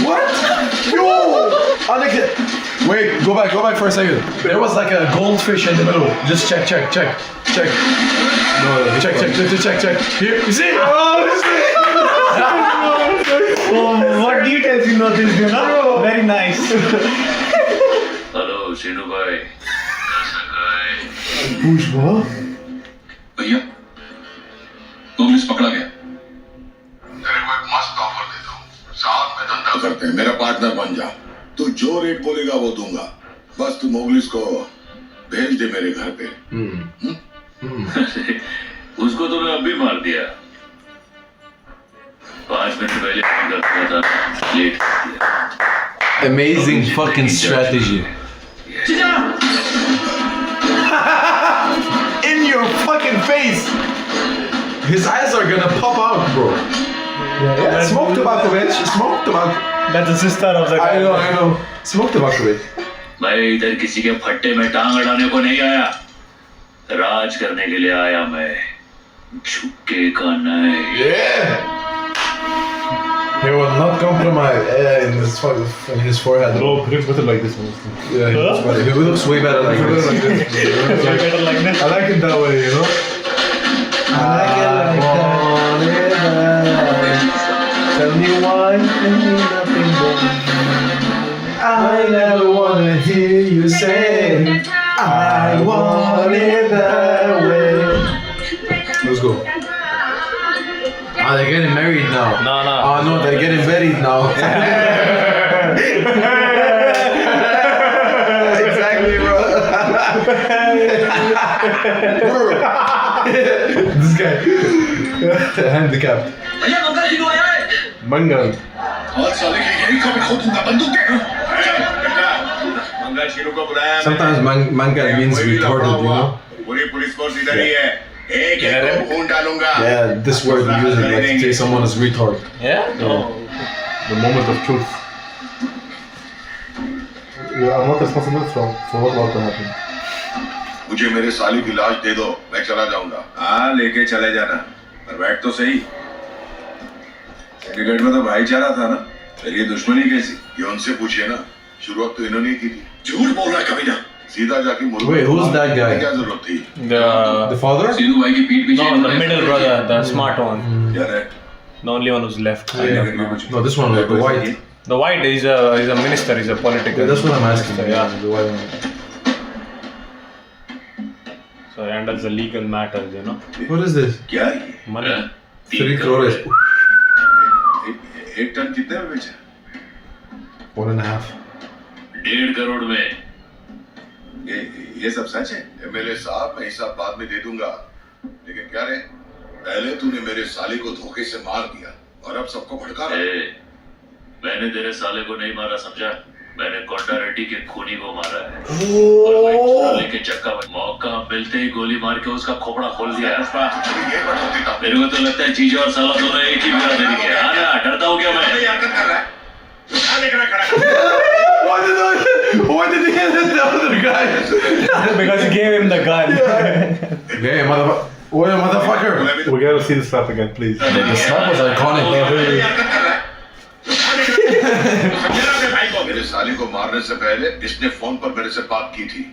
What? Yo! Wait, go back for a second. There was like a goldfish in the middle. Just check. No, check. Here, you see? Oh, Oh, what details you noticed, you know? Very nice. Hello Sheenu भाई, कैसा है? Pushba? भैया police पकड़ा गया। तेरे को एक मस्त ऑफर देता हूँ, साथ में धंधा करते हैं, मेरा पार्टनर बन जा। तू जो रेट बोलेगा वो दूंगा, बस तू मोगलिस को भेज दे मेरे घर पे। उसको तो मैं अभी मार दिया। 5 मिनट पहले फोन करता था, लेट कर दिया। Amazing fucking strategy. In your fucking face! His eyes are gonna pop out, bro. Yeah, smoke tobacco, bitch. Smoke tobacco. That's the sister of the guy. I know. Smoke tobacco, bitch. मैं इधर किसी के फट्टे में टांग अड़ाने को नहीं आया, राज करने के लिए आया मैं, झुके का नहीं। Yeah! He will not compromise in his forehead. No, he looks better like this one. Yeah, he looks better. He looks way better like this. Better like this. I like it that way, you know? I like it like that. Tell me why, tell me nothing but I never wanna hear you say I want it that way. Let's go. Oh, they're getting married now. No. Oh no, they're getting married now. Exactly, bro. This guy. Handicapped. भैया मंगल जी आया है। Mangal. और साले की यही कभी खो दूंगा, बंदूक दे। मंगल शीनू को बुलाया। Sometimes mangal means retarded, you know? पूरी पुलिस फोर्स इधर ही है, एक को खून डालूंगा। Yeah, this word we use it like to say someone is retard. Yeah? The moment of truth. Yeah, I'm not responsible for what about to happen. मुझे मेरे साली की लाश दे दो, मैं चला जाऊंगा। हाँ लेके चले जाना, पर बैठ तो सही। क्रिकेट में तो भाईचारा था ना, फिर ये दुश्मनी कैसी? ये उनसे पूछिए ना, शुरुआत तो इन्होंने ही की थी। झूठ बोल रहा है कभी ना, सीधा जाके मुल्क। Wait, who's that guy? क्या जरूरत थी? The father? सीनू भाई की पीठ पीछे। No, the middle brother, the smart one. यार है। The only one who's left. No, this one, like the white. The white is a minister, he's a political. Yeah, that's what I'm asking. Yeah. The white one. So he handles the legal matters, you know. What is this? क्या है? Money. 3 crores. एक ton कितने में बेचा? 1.5. 1.5 करोड़ में। ये सब सच है? एमएलए साहब, मैं हिसाब बाद में दे दूंगा, लेकिन क्या रे, पहले तूने मेरे साली को धोखे से मार दिया और अब सबको भड़का रहा है। मैंने तेरे साले को नहीं मारा, समझा? मैंने कोंडा रेड्डी के खूनी को मारा है। और मैं साले के चक्का में मौका मिलते ही गोली मार के उसका खोपड़ा खोल दिया। ये बताती था। मेरे को तो लगता है चीज और साला दोनों एक ही बिरादरी के। हाँ ना, डरता हूँ क्या मैं? ये हरकत कर रहा है। क्या देख रहा है खड़ा? Why did he hit the other guy? Because he gave him the gun. Yeah, motherfucker. Oh, yeah, motherfucker. We gotta see the slap again, please. The slap was iconic. ये हरकत कर रहा है। अपने भाई को मेरे साली को मारने से पहले इसने फोन पर मेरे से बात की थी,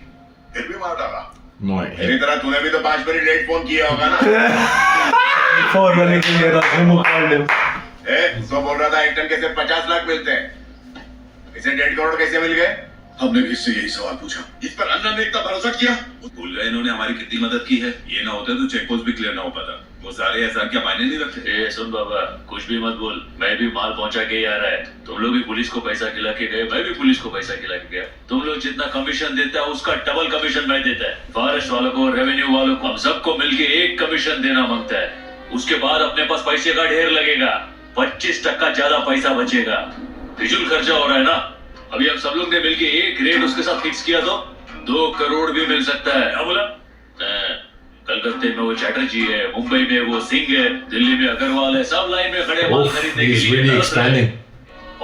फिर भी मार डाला। मेरी तरह तूने भी तो 5 मिनट लेट फोन किया होगा ना। 4 running के लिए remove called him. तो बोल रहा था एक टन के सिर्फ 50 लाख मिलते हैं, इसे 1.5 करोड़ कैसे मिल गए? हमने भी इससे यही सवाल पूछा। इस पर अन्ना ने इतना भरोसा किया। भूल गए इन्होंने हमारी कितनी मदद की है। ये ना होता तो चेक पोस्ट भी क्लियर ना हो पाता। वो सारे एहसान क्या मायने नहीं रखते। ए सुन बाबा, कुछ भी मत बोल। मैं भी माल पहुंचा के ही आ रहा है। तुम लोग भी पुलिस को पैसा खिला के गए, मैं भी पुलिस को पैसा खिला के गया। तुम लोग जितना कमीशन देता है उसका डबल कमीशन मैं देता है। फॉरेस्ट वालों को, रेवेन्यू वालों को, हम सबको मिलके 1 कमीशन देना मांगता है। उसके बाद अपने पास पैसे का ढेर लगेगा, 25% ज्यादा पैसा बचेगा। फिजूल खर्चा हो रहा है ना। अभी हम सब लोग ने मिलके एक रेट उसके साथ फिक्स किया तो 2 करोड़ भी मिल सकता है। क्या बोला? कलकत्ते में वो चैटर्जी है, मुंबई में वो सिंह है, दिल्ली में अग्रवाल है, सब लाइन में खड़े माल खरीदने के लिए तरस रहे हैं।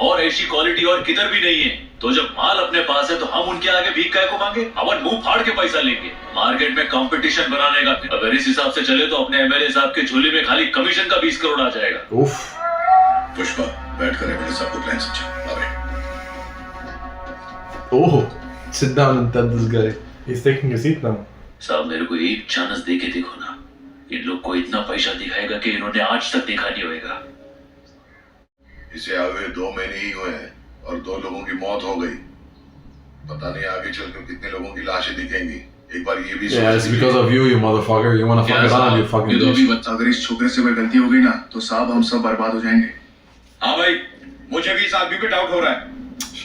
और ऐसी क्वालिटी और किधर भी नहीं है। तो जब माल अपने पास है तो हम उनके आगे भीख काय को मांगे? अपन मुंह फाड़ के पैसा लेंगे। मार्केट में कंपटीशन बनाने का। अगर इस हिसाब से चले तो अपने एमएलए साहब के झोली में खाली कमीशन का 20 करोड़ आ जाएगा। पुष्पा बैठ कर मैंने सबको प्लान समझा। Oh, sit down and tell this guy. He's taking a seat now. साहब मेरे को एक चांस दे के देखो ना। इन लोग को इतना पैसा दिखाएगा कि इन्होंने आज तक देखा नहीं होगा। इसे आगे 2 महीने ही हुए हैं और 2 लोगों की मौत हो गई। पता नहीं आगे चलकर कितने लोगों की लाशें दिखेंगी। एक बार ये भी Yeah, it's because of you, you motherfucker. You wanna fuck it on, you fucking bitch. अगर इस छोकरे से कोई गलती हो गई ना तो साहब हम सब बर्बाद हो जाएंगे। हाँ भाई, मुझे भी इस आदमी पे डाउट हो रहा है।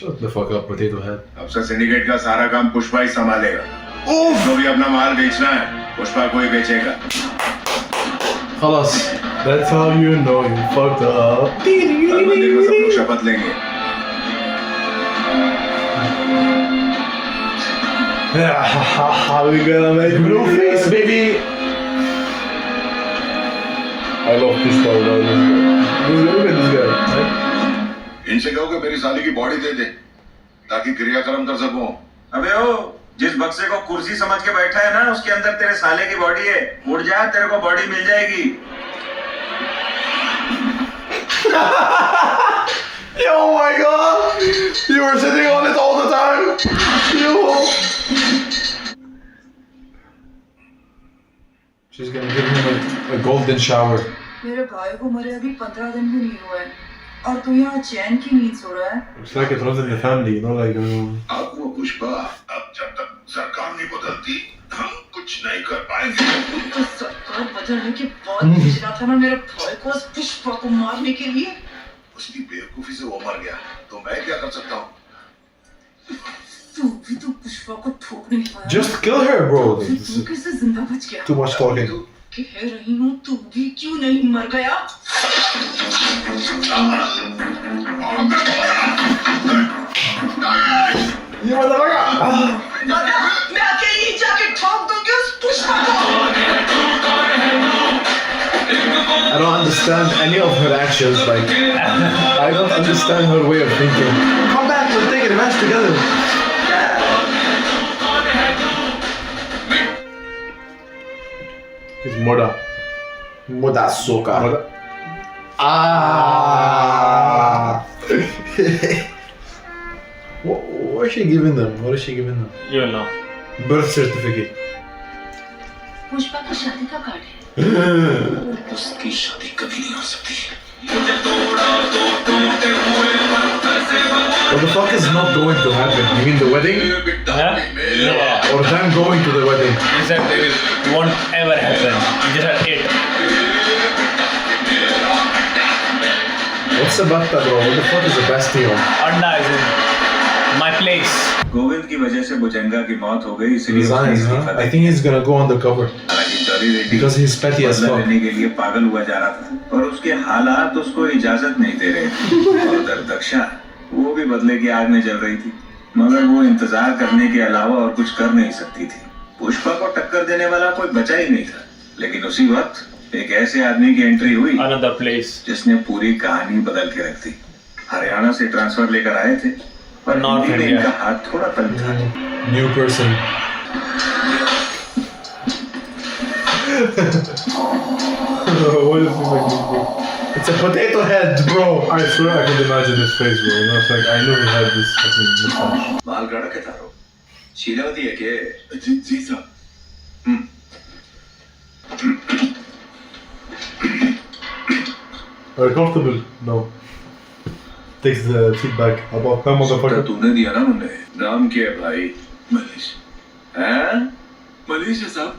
Shut the fuck up, potato head. अब से सिंडिकेट का सारा काम पुष्पा ही संभालेगा। उसको भी अपना माल बेचना है, पुष्पा को ही बेचेगा। Khalas. That's how you know you fucked up. कल मंदिर में सब लोग शपथ लेंगे। We gonna make blue face, baby. I love Pushpa. Look at this guy. इनसे कहो कि मेरी साली की बॉडी दे दे ताकि क्रियाक्रम कर सकूं। अबे ओ, जिस बक्से को कुर्सी समझ के बैठा है ना, उसके अंदर तेरे साले की बॉडी है। उड़ जा, तेरे को बॉडी मिल जाएगी। Yo, my God! You were sitting on it all the time. Yo. She's gonna give him a golden shower. मेरे भाई को मरे अभी 15 दिन भी नहीं हुए और तू यहाँ चैन की नींद सो रहा है। It's like it runs in the family, you know, like. अब वो पुष्पा, अब जब तक सरकार नहीं बदलती, हम कुछ नहीं कर पाएंगे। तो सरकार बदलने के बाद भेजना था ना मेरे भाई को उस पुष्पा को मारने के लिए। उसकी बेवकूफी से वो मर गया, तो मैं क्या कर सकता हूँ? तू भी तो पुष्पा को ठोक नहीं पाया। Just kill her, bro. तू कैसे जिंदा बच गया? Too much talking. कह रही हूँ तू भी क्यों नहीं मर गया? ये मदरगा। मैं अकेली जाके ठोक दूंगी उस पुष्पा को। I don't understand any of her actions. Like, I don't understand her way of thinking. Come back, we'll take a revenge together. He's Moda. Moda Soka. Ah. What is she giving them? What is she giving them? You will know. Birth certificate. Pushpa की शादी का card है। उसकी शादी कभी नहीं हो सकती। What the fuck is not going to happen? You mean the wedding? Yeah. Or them going to the wedding? Exactly. It won't ever happen. These are it. What's the Batta, bro? What the fuck is the Bastion? Anda is in my place. Govind की वजह से भुजंगा की मौत हो गई, इसलिए उसने Resigns, इस्तीफा huh? They I think he's gonna go undercover. हालांकि jolly Reddy Because he's petty as बदला fuck. लेने के लिए पागल हुआ जा रहा था और उसके हालात उसको इजाजत नहीं दे रहे थे। और उधर दक्षा, वो भी बदले की आग में जल रही थी, मगर वो इंतजार करने के अलावा और कुछ कर नहीं सकती थी। पुष्पा को टक्कर देने वाला कोई बचा ही नहीं था। लेकिन उसी वक्त एक ऐसे आदमी की एंट्री हुई Another place. जिसने पूरी कहानी बदल के रख दी। हरियाणा से ट्रांसफर लेकर आए थे पर North हिंदी में India. इनका हाथ थोड़ा तंग था। New person. What is this like? It's a potato head, bro. I swear I could imagine his face, bro. You know, it's like I knew he had this fucking mustache. माल गाड़ा के तारो शीलावती है के जी साहब Are you comfortable? No. Takes the feedback about that motherfucker. तूने दिया ना मुन्ने नाम क्या है भाई मनीष हैं मनीष है साहब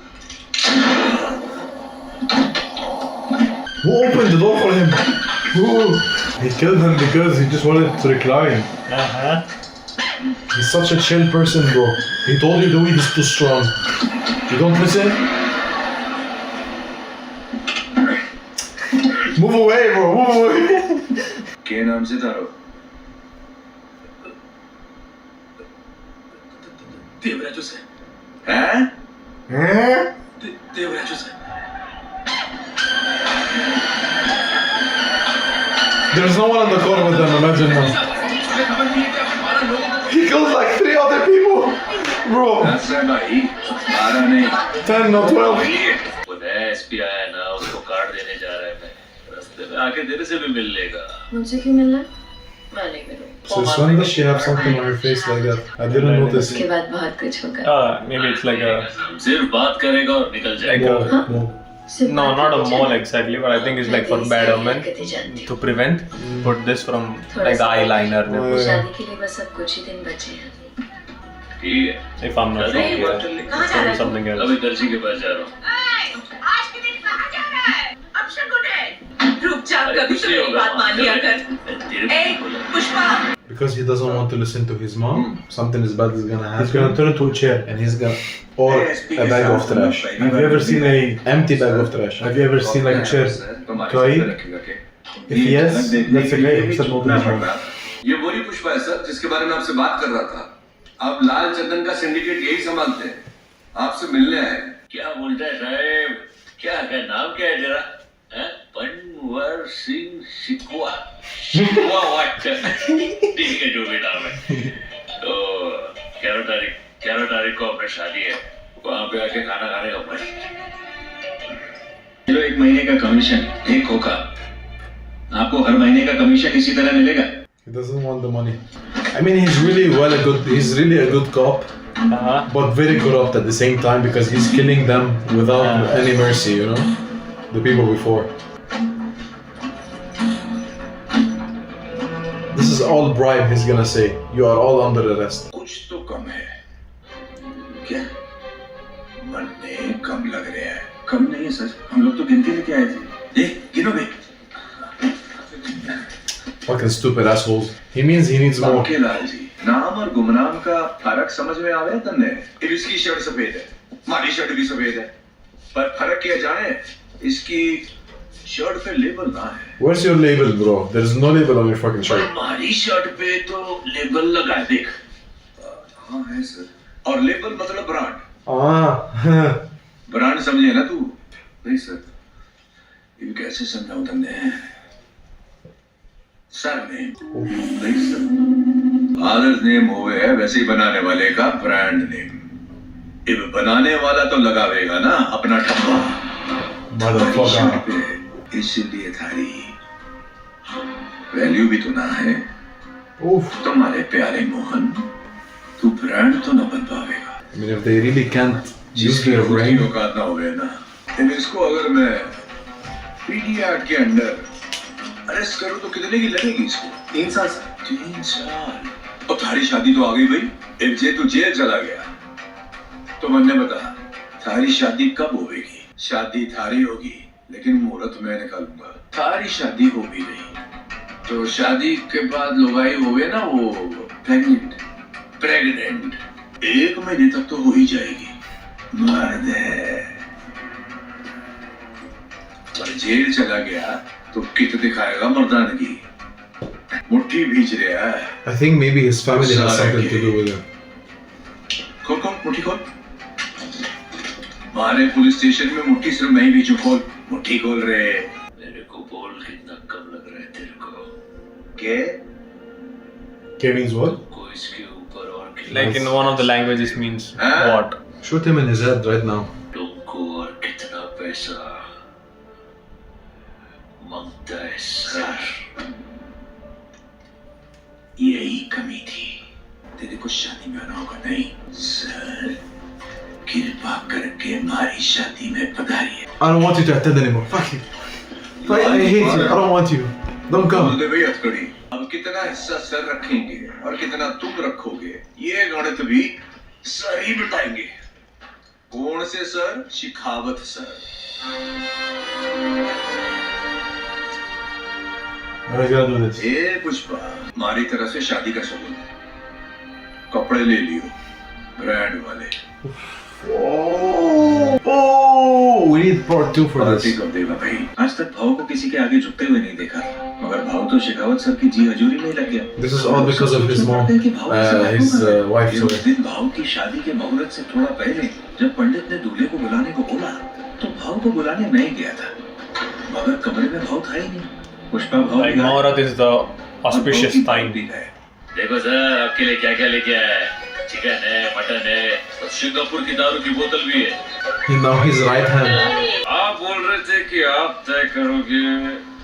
Who opened the door for him? Who? He killed him because he just wanted to recline. He's such a chill person, bro. He told you the weed is too strong. You don't listen? Move away, bro. Move away. के नाम से तारो देवराजू से हैं देवराजू से There's no one on the corner with them, imagine now. He kills like 3 other people. Bro. दस है भाई 12 नहीं 10, not 12. उधर एसपी आया ना उसको कार्ड देने जा रहा है मैं रास्ते में आके तेरे से भी मिल लेगा मुझसे क्यों मिलना है? मैं नहीं मिलूँ। Since when does she have something on her face like that? I didn't notice. उसके बाद बहुत कुछ होगा। Maybe it's like a सिर्फ बात करेगा और निकल like जाएगा a no, not a mole exactly, but I think it's like for bad omen to prevent. Put this from like the eyeliner. शादी के लिए बस अब कुछ ही दिन बचे हैं। ठीक है If I'm not wrong, yeah. It's gonna be something else. अभी दर्जी के पास जा रहा हूँ आज के दिन कहाँ जा रहा है? अब शगुन है। रुक जा, कभी तो मेरी बात मान लिया कर। ए, Pushpa. Because he doesn't want to listen to his mom, something is bad is gonna happen. He's gonna turn into a chair and he's gonna or a bag of trash. Have you ever seen a empty bag of trash? Have you ever seen like a chair cry? If yes, that's a guy who said no to his mom. ये वही पुष्पा है sir जिसके बारे में आपसे बात कर रहा था अब लाल चंदन का सिंडिकेट यही संभालते हैं आपसे मिलने आए क्या बोलता है साहब क्या है नाम क्या है तेरा पनवर सिंह शिकवा शिकवा वाट ठीक है जो भी नाम है तो 11 तारीख को अपनी शादी है वहाँ पे आके खाना खाने का मन चलो 1 महीने का कमीशन 1 होगा आपको हर महीने का कमीशन इसी तरह मिलेगा He doesn't want the money. I mean, he's really a good cop, but very corrupt at the same time because he's killing them without any mercy, you know? The people before. This is all bribe, he's gonna say. You are all under arrest. कुछ तो कम है क्या मरने कम लग रहे हैं कम नहीं है सर हम लोग तो गिनती लेके आए थे गिनोगे Fucking stupid assholes. He means he needs more. बाकी लाल जी नाम और गुमनाम का फर्क समझ में आवे तन्ने इसकी शर्ट सफेद है हमारी शर्ट भी सफेद है पर फर्क क्या जाने इसकी शर्ट पे लेबल ना है Where's your label, bro? There's no label on your fucking shirt. हमारी शर्ट पे तो लेबल लगा है देख हाँ है सर और लेबल मतलब ब्रांड ब्रांड समझे ना तू नहीं सर ये कैसे समझाऊं तुमने सर नेम नहीं सर फादर्स नेम होवे है वैसे ही बनाने वाले का ब्रांड नेम अब बनाने वाला तो लगावेगा ना अपना ठप्पा Motherfucker. इसलिए थारी वैल्यू भी तो ना है तुम्हारे प्यारे मोहन तू ब्रांड तो ना बन पावेगा I mean, if they really can't use their brain. औकात ना होवे ना इसको अगर मैं पीडी एक्ट के अंडर अरेस्ट करूं तो कितने की लगेगी इसको 3 साल 3 साल और थारी शादी तो आ गई भाई एक जे तू जेल चला गया तो मैंने बता थारी शादी कब होगी शादी थारी होगी लेकिन मुहूर्त मैं निकालूंगा थारी शादी हो भी गई तो शादी के बाद लुगाई होवे ना वो प्रेग्नेंट 1 महीने तक तो हो ही जाएगी मर्द है पर जेल चला गया तो कित दिखाएगा मर्दानगी मुट्ठी भींच रहा है I think maybe his family has something to do with it. खोल मुट्ठी खोल हमारे पुलिस स्टेशन में मुट्ठी सिर्फ मैं ही भींचू खोल मुट्ठी खोल रहे मेरे को बोल कितना कम लग रहा है तेरे को के Kevin's what? को इसके ऊपर और Like in one of the languages means what? Shoot him in his head right now. तुमको और कितना पैसा मांगता है सर, यही कमी थी। तेरे को शादी में आना होगा नहीं सर। कृपा करके हमारी शादी में पधारिए। I don't want you to attend anymore. Fuck you. Fuck, I hate you. I don't want you. Don't come. बोल दे भाई हथकड़ी, अब कितना हिस्सा सर रखेंगे और कितना तुम रखोगे, ये गणित भी सर ही बताएंगे। कौन से sir? Shekhawat sir. I gotta do this. ए पुष्पा, हमारी तरफ से शादी का सबूत। कपड़े ले लियो, ब्रांड वाले। Oh, we need part 2 for party this. कब देगा भाई? आज तक भाव को किसी के आगे झुकते हुए नहीं देखा, मगर भाव तो शेखावत सर की जी हजूरी में लग गया। This is all because of his mom, his wife. उस Sorry. दिन भाव की शादी के मुहूर्त से थोड़ा पहले जब पंडित ने दूल्हे को बुलाने को बोला तो भाव को बुलाने नहीं गया था, मगर कमरे में भाव था ही नहीं। पुष्पा भाव Like Muhurat is the auspicious time. देखो सर, आपके लिए क्या क्या लेके आया है? चिकन है, मटन है, और सिंगापुर की दारू की बोतल भी है। Now his right hand. आप बोल रहे थे कि आप तय करोगे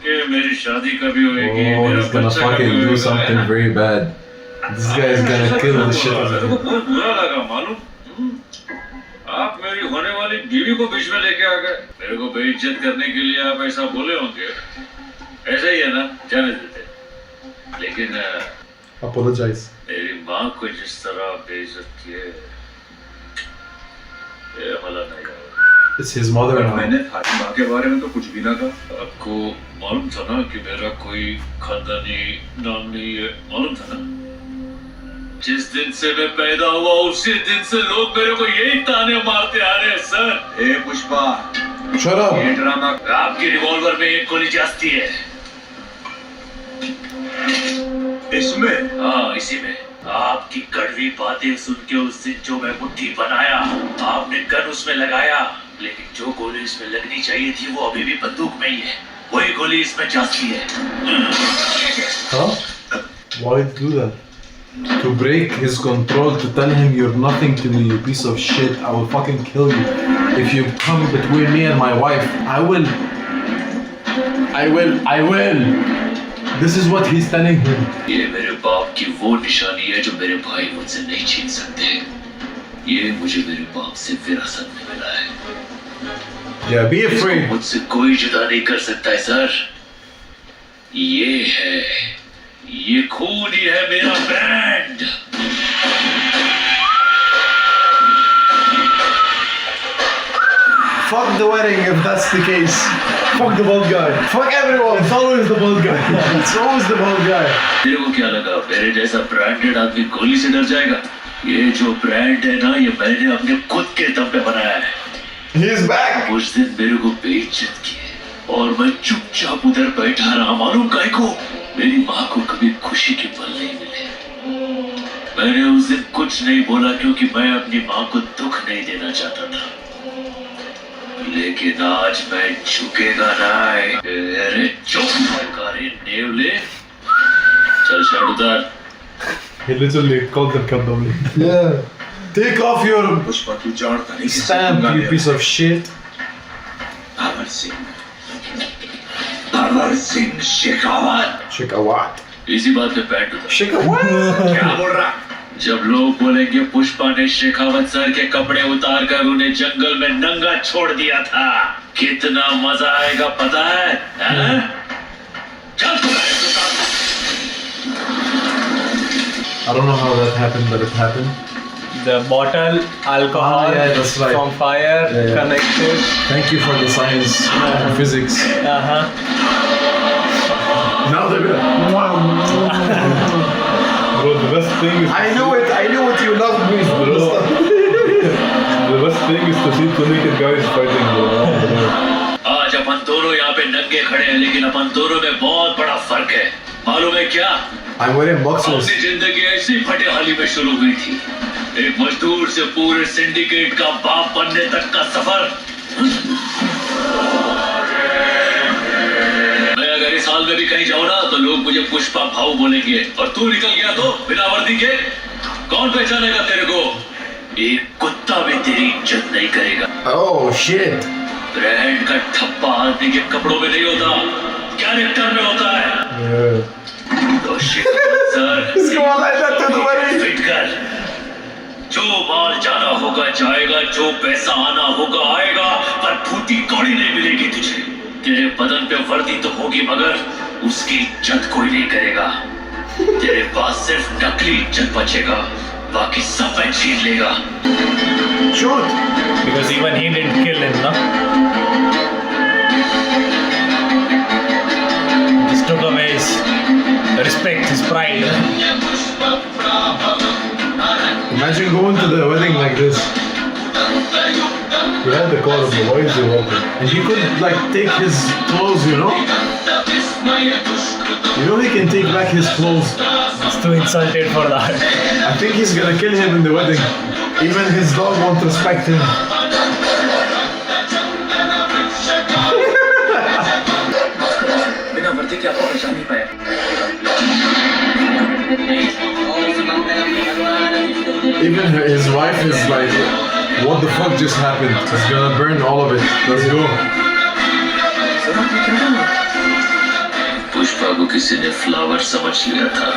कि मेरी शादी कभी होएगी, Oh, मेरा he's gonna बच्चा कभी fucking do होएगा, something very bad. This guy is gonna kill the shit out मेरे of को him. बहुत बुरा लगा मालूम। आप मेरी होने वाली बीवी को बीच में लेके आ गए। मेरे को बेइज्जत करने के लिए आप ऐसा बोले होंगे। ऐसा ही है ना, जाने देते। लेकिन Apologize. मेरी माँ को जिस तरह बेइज्जत किए, ये भला नहीं होगा। It's his mother-in-law. मैंने फातिमा के बारे में तो कुछ भी ना कहा। आपको मालूम था ना कि मेरा कोई खानदानी नाम नहीं है, मालूम था ना? जिस दिन से मैं पैदा हुआ उसी दिन से लोग मेरे को यही ताने मारते आ रहे हैं सर। ए पुष्पा, Shut up. ये ड्रामा आपकी रिवॉल्वर में एक गोली जाती है। इसमें? हाँ, इसी में। आपकी कड़वी बातें सुन के उस दिन जो मैं मुट्ठी बनाया, आपने गन उसमें लगाया, लेकिन जो गोली इसमें लगनी चाहिए थी वो अभी भी बंदूक में ही है। वही गोली इसमें जाती है। Huh? Why do that? To break his control, to tell him you're nothing to me, you piece of shit. I will fucking kill you. If you come between me and my wife, I will. This is what he's telling him. ये मेरे बाप की वो निशानी है जो मेरे भाई मुझसे नहीं छीन सकते। ये मुझे मेरे बाप से विरासत में मिला है। Yeah, be इसको afraid. मुझसे कोई जुदा नहीं कर सकता है सर। ये खून ही है मेरा brand. Fuck the wedding if that's the case. Fuck the bald guy. Fuck everyone. It's always the bald guy. It's always the bald guy. तेरे को क्या लगा मेरे जैसा ब्रांडेड आदमी गोली से डर जाएगा? ये जो ब्रांड है ना, ये मैंने अपने खुद के दम पे बनाया है। He's back. उस दिन मेरे को बेइज्जत किए और मैं चुपचाप उधर बैठा रहा, मालूम काहे को? मेरी माँ को कभी खुशी के पल नहीं मिले। मैंने उस दिन कुछ नहीं बोला क्योंकि मैं अपनी माँ को दुख नहीं देना चाहता था। लेकिन आज मैं झुकेगा ना। अरे चुप सरकारी नेवले, चल शर्ट उतार। He literally called them Kandoli. Yeah. Take off your Pushpa तू जानता नहीं stamp, you piece of shit. Bhanwar Singh Shekhawat. Shikawat. इसी बात पे पैंट उतार। Shikawat. क्या बोल रहा? जब लोग बोलेंगे पुष्पा ने शेखावत सर के कपड़े उतार कर उन्हें जंगल में नंगा छोड़ दिया था, कितना मजा आएगा पता है? चल I don't know how that happened, but it happened. The bottle, alcohol Ah, yeah, that's right. from fire Yeah. connected. Thank you for the science and physics. Uh-huh. Now they're gonna. Bro, the best thing is I knew it. You love me. the best thing is to see two naked guys fighting. Bro. आज अपन दोनों यहाँ पे नंगे खड़े हैं, लेकिन अपन दोनों में बहुत बड़ा फर्क है। मालूम है क्या? I'm wearing boxers. अपनी जिंदगी ऐसी फटेहाली में शुरू हुई थी, एक मजदूर से पूरे सिंडिकेट का बाप बनने तक का सफर। मैं अगर इस हाल में भी कहीं जाऊँ ना तो लोग मुझे पुष्पा भाऊ बोलेंगे, और तू निकल गया तो बिना वर्दी के कौन पहचानेगा तेरे को? एक कुत्ता भी तेरी इज्जत नहीं करेगा। Oh shit. ब्रांड का ठप्पा आदमी के कपड़ों में नहीं होता। कैरेक्टर में होता है। तो shit sir, He's going like that to the wedding. Fit कर। जो माल जाना होगा जाएगा, जो पैसा आना होगा आएगा, पर फूटी कौड़ी नहीं मिलेगी तुझे। तेरे बदन पे वर्दी तो होगी मगर उसकी इज्जत कोई नहीं करेगा। तेरे पास सिर्फ नकली इज्जत बचेगा, बाकी सब मैं छीन लेगा। Shoot. Because even he didn't kill him, no? Just took away his respect, his pride. Imagine going to the wedding like this. He had the call of the wives and welcome. And he could like take his clothes, you know? You know he can take back his clothes. He's too insulted for that. I think he's gonna kill him in the wedding. Even his dog won't respect him. बिना वर्दी के आपको पहचान नहीं पाया। Even his wife is like, what the fuck just happened? He's gonna burn all of it. Let's go. Pushpa को किसी ने फ्लावर समझ लिया था।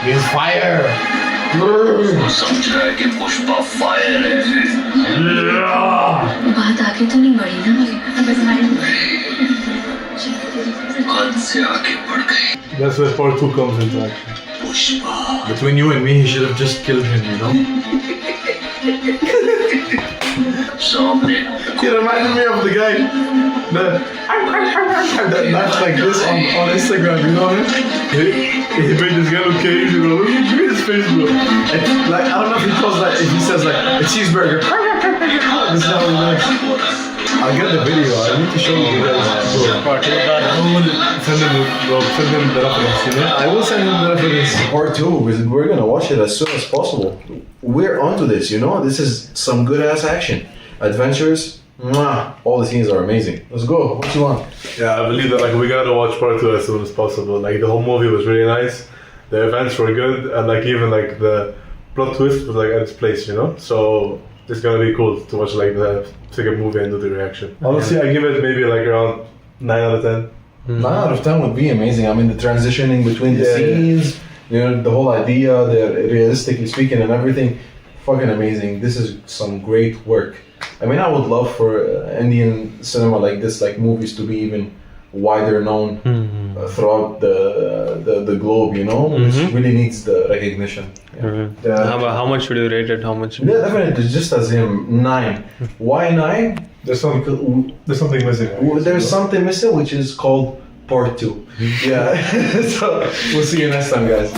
He's fire. वो समझ रहा है कि पुष्पा फायर है। बात आगे तो नहीं बढ़ी ना हद से आगे बढ़ गई। That's where part 2 comes into action. Pushpa Between you and me, he should have just killed him, you know? सामने He reminded me of the guy that laughs like this on Instagram, you know him? He made this guy look crazy, bro. Look at his face, bro. And, like, I don't know if he calls that, if he says like, a cheeseburger. This is how he looks. I'll get the video, I need to show you guys. Send him the reference, you know? I will send him the reference. Part 2, we're gonna watch it as soon as possible. We're onto this, you know? This is some good ass action. Adventures, mwah, all the scenes are amazing. Let's go, what you want? Yeah, I believe that like we gotta watch part 2 as soon as possible. Like the whole movie was really nice. The events were good, and like even like the plot twist was like at its place, you know? So it's gonna be cool to watch like the second movie and do the reaction. Honestly, I give it maybe like around 9 out of 10. 9 out of 10 would be amazing. I mean, the transitioning between the Yeah, scenes, you know, the whole idea, the realistically speaking and everything, fucking amazing. This is some great work. I mean, I would love for Indian cinema like this, like movies, to be even wider known throughout the globe, you know, which really needs the recognition. Yeah. How much would you rate it? How much? Yeah, definitely, just as him, 9. Why 9? There's something missing. I guess, There's something missing, which is called part 2. Yeah. So we'll see you next time, guys.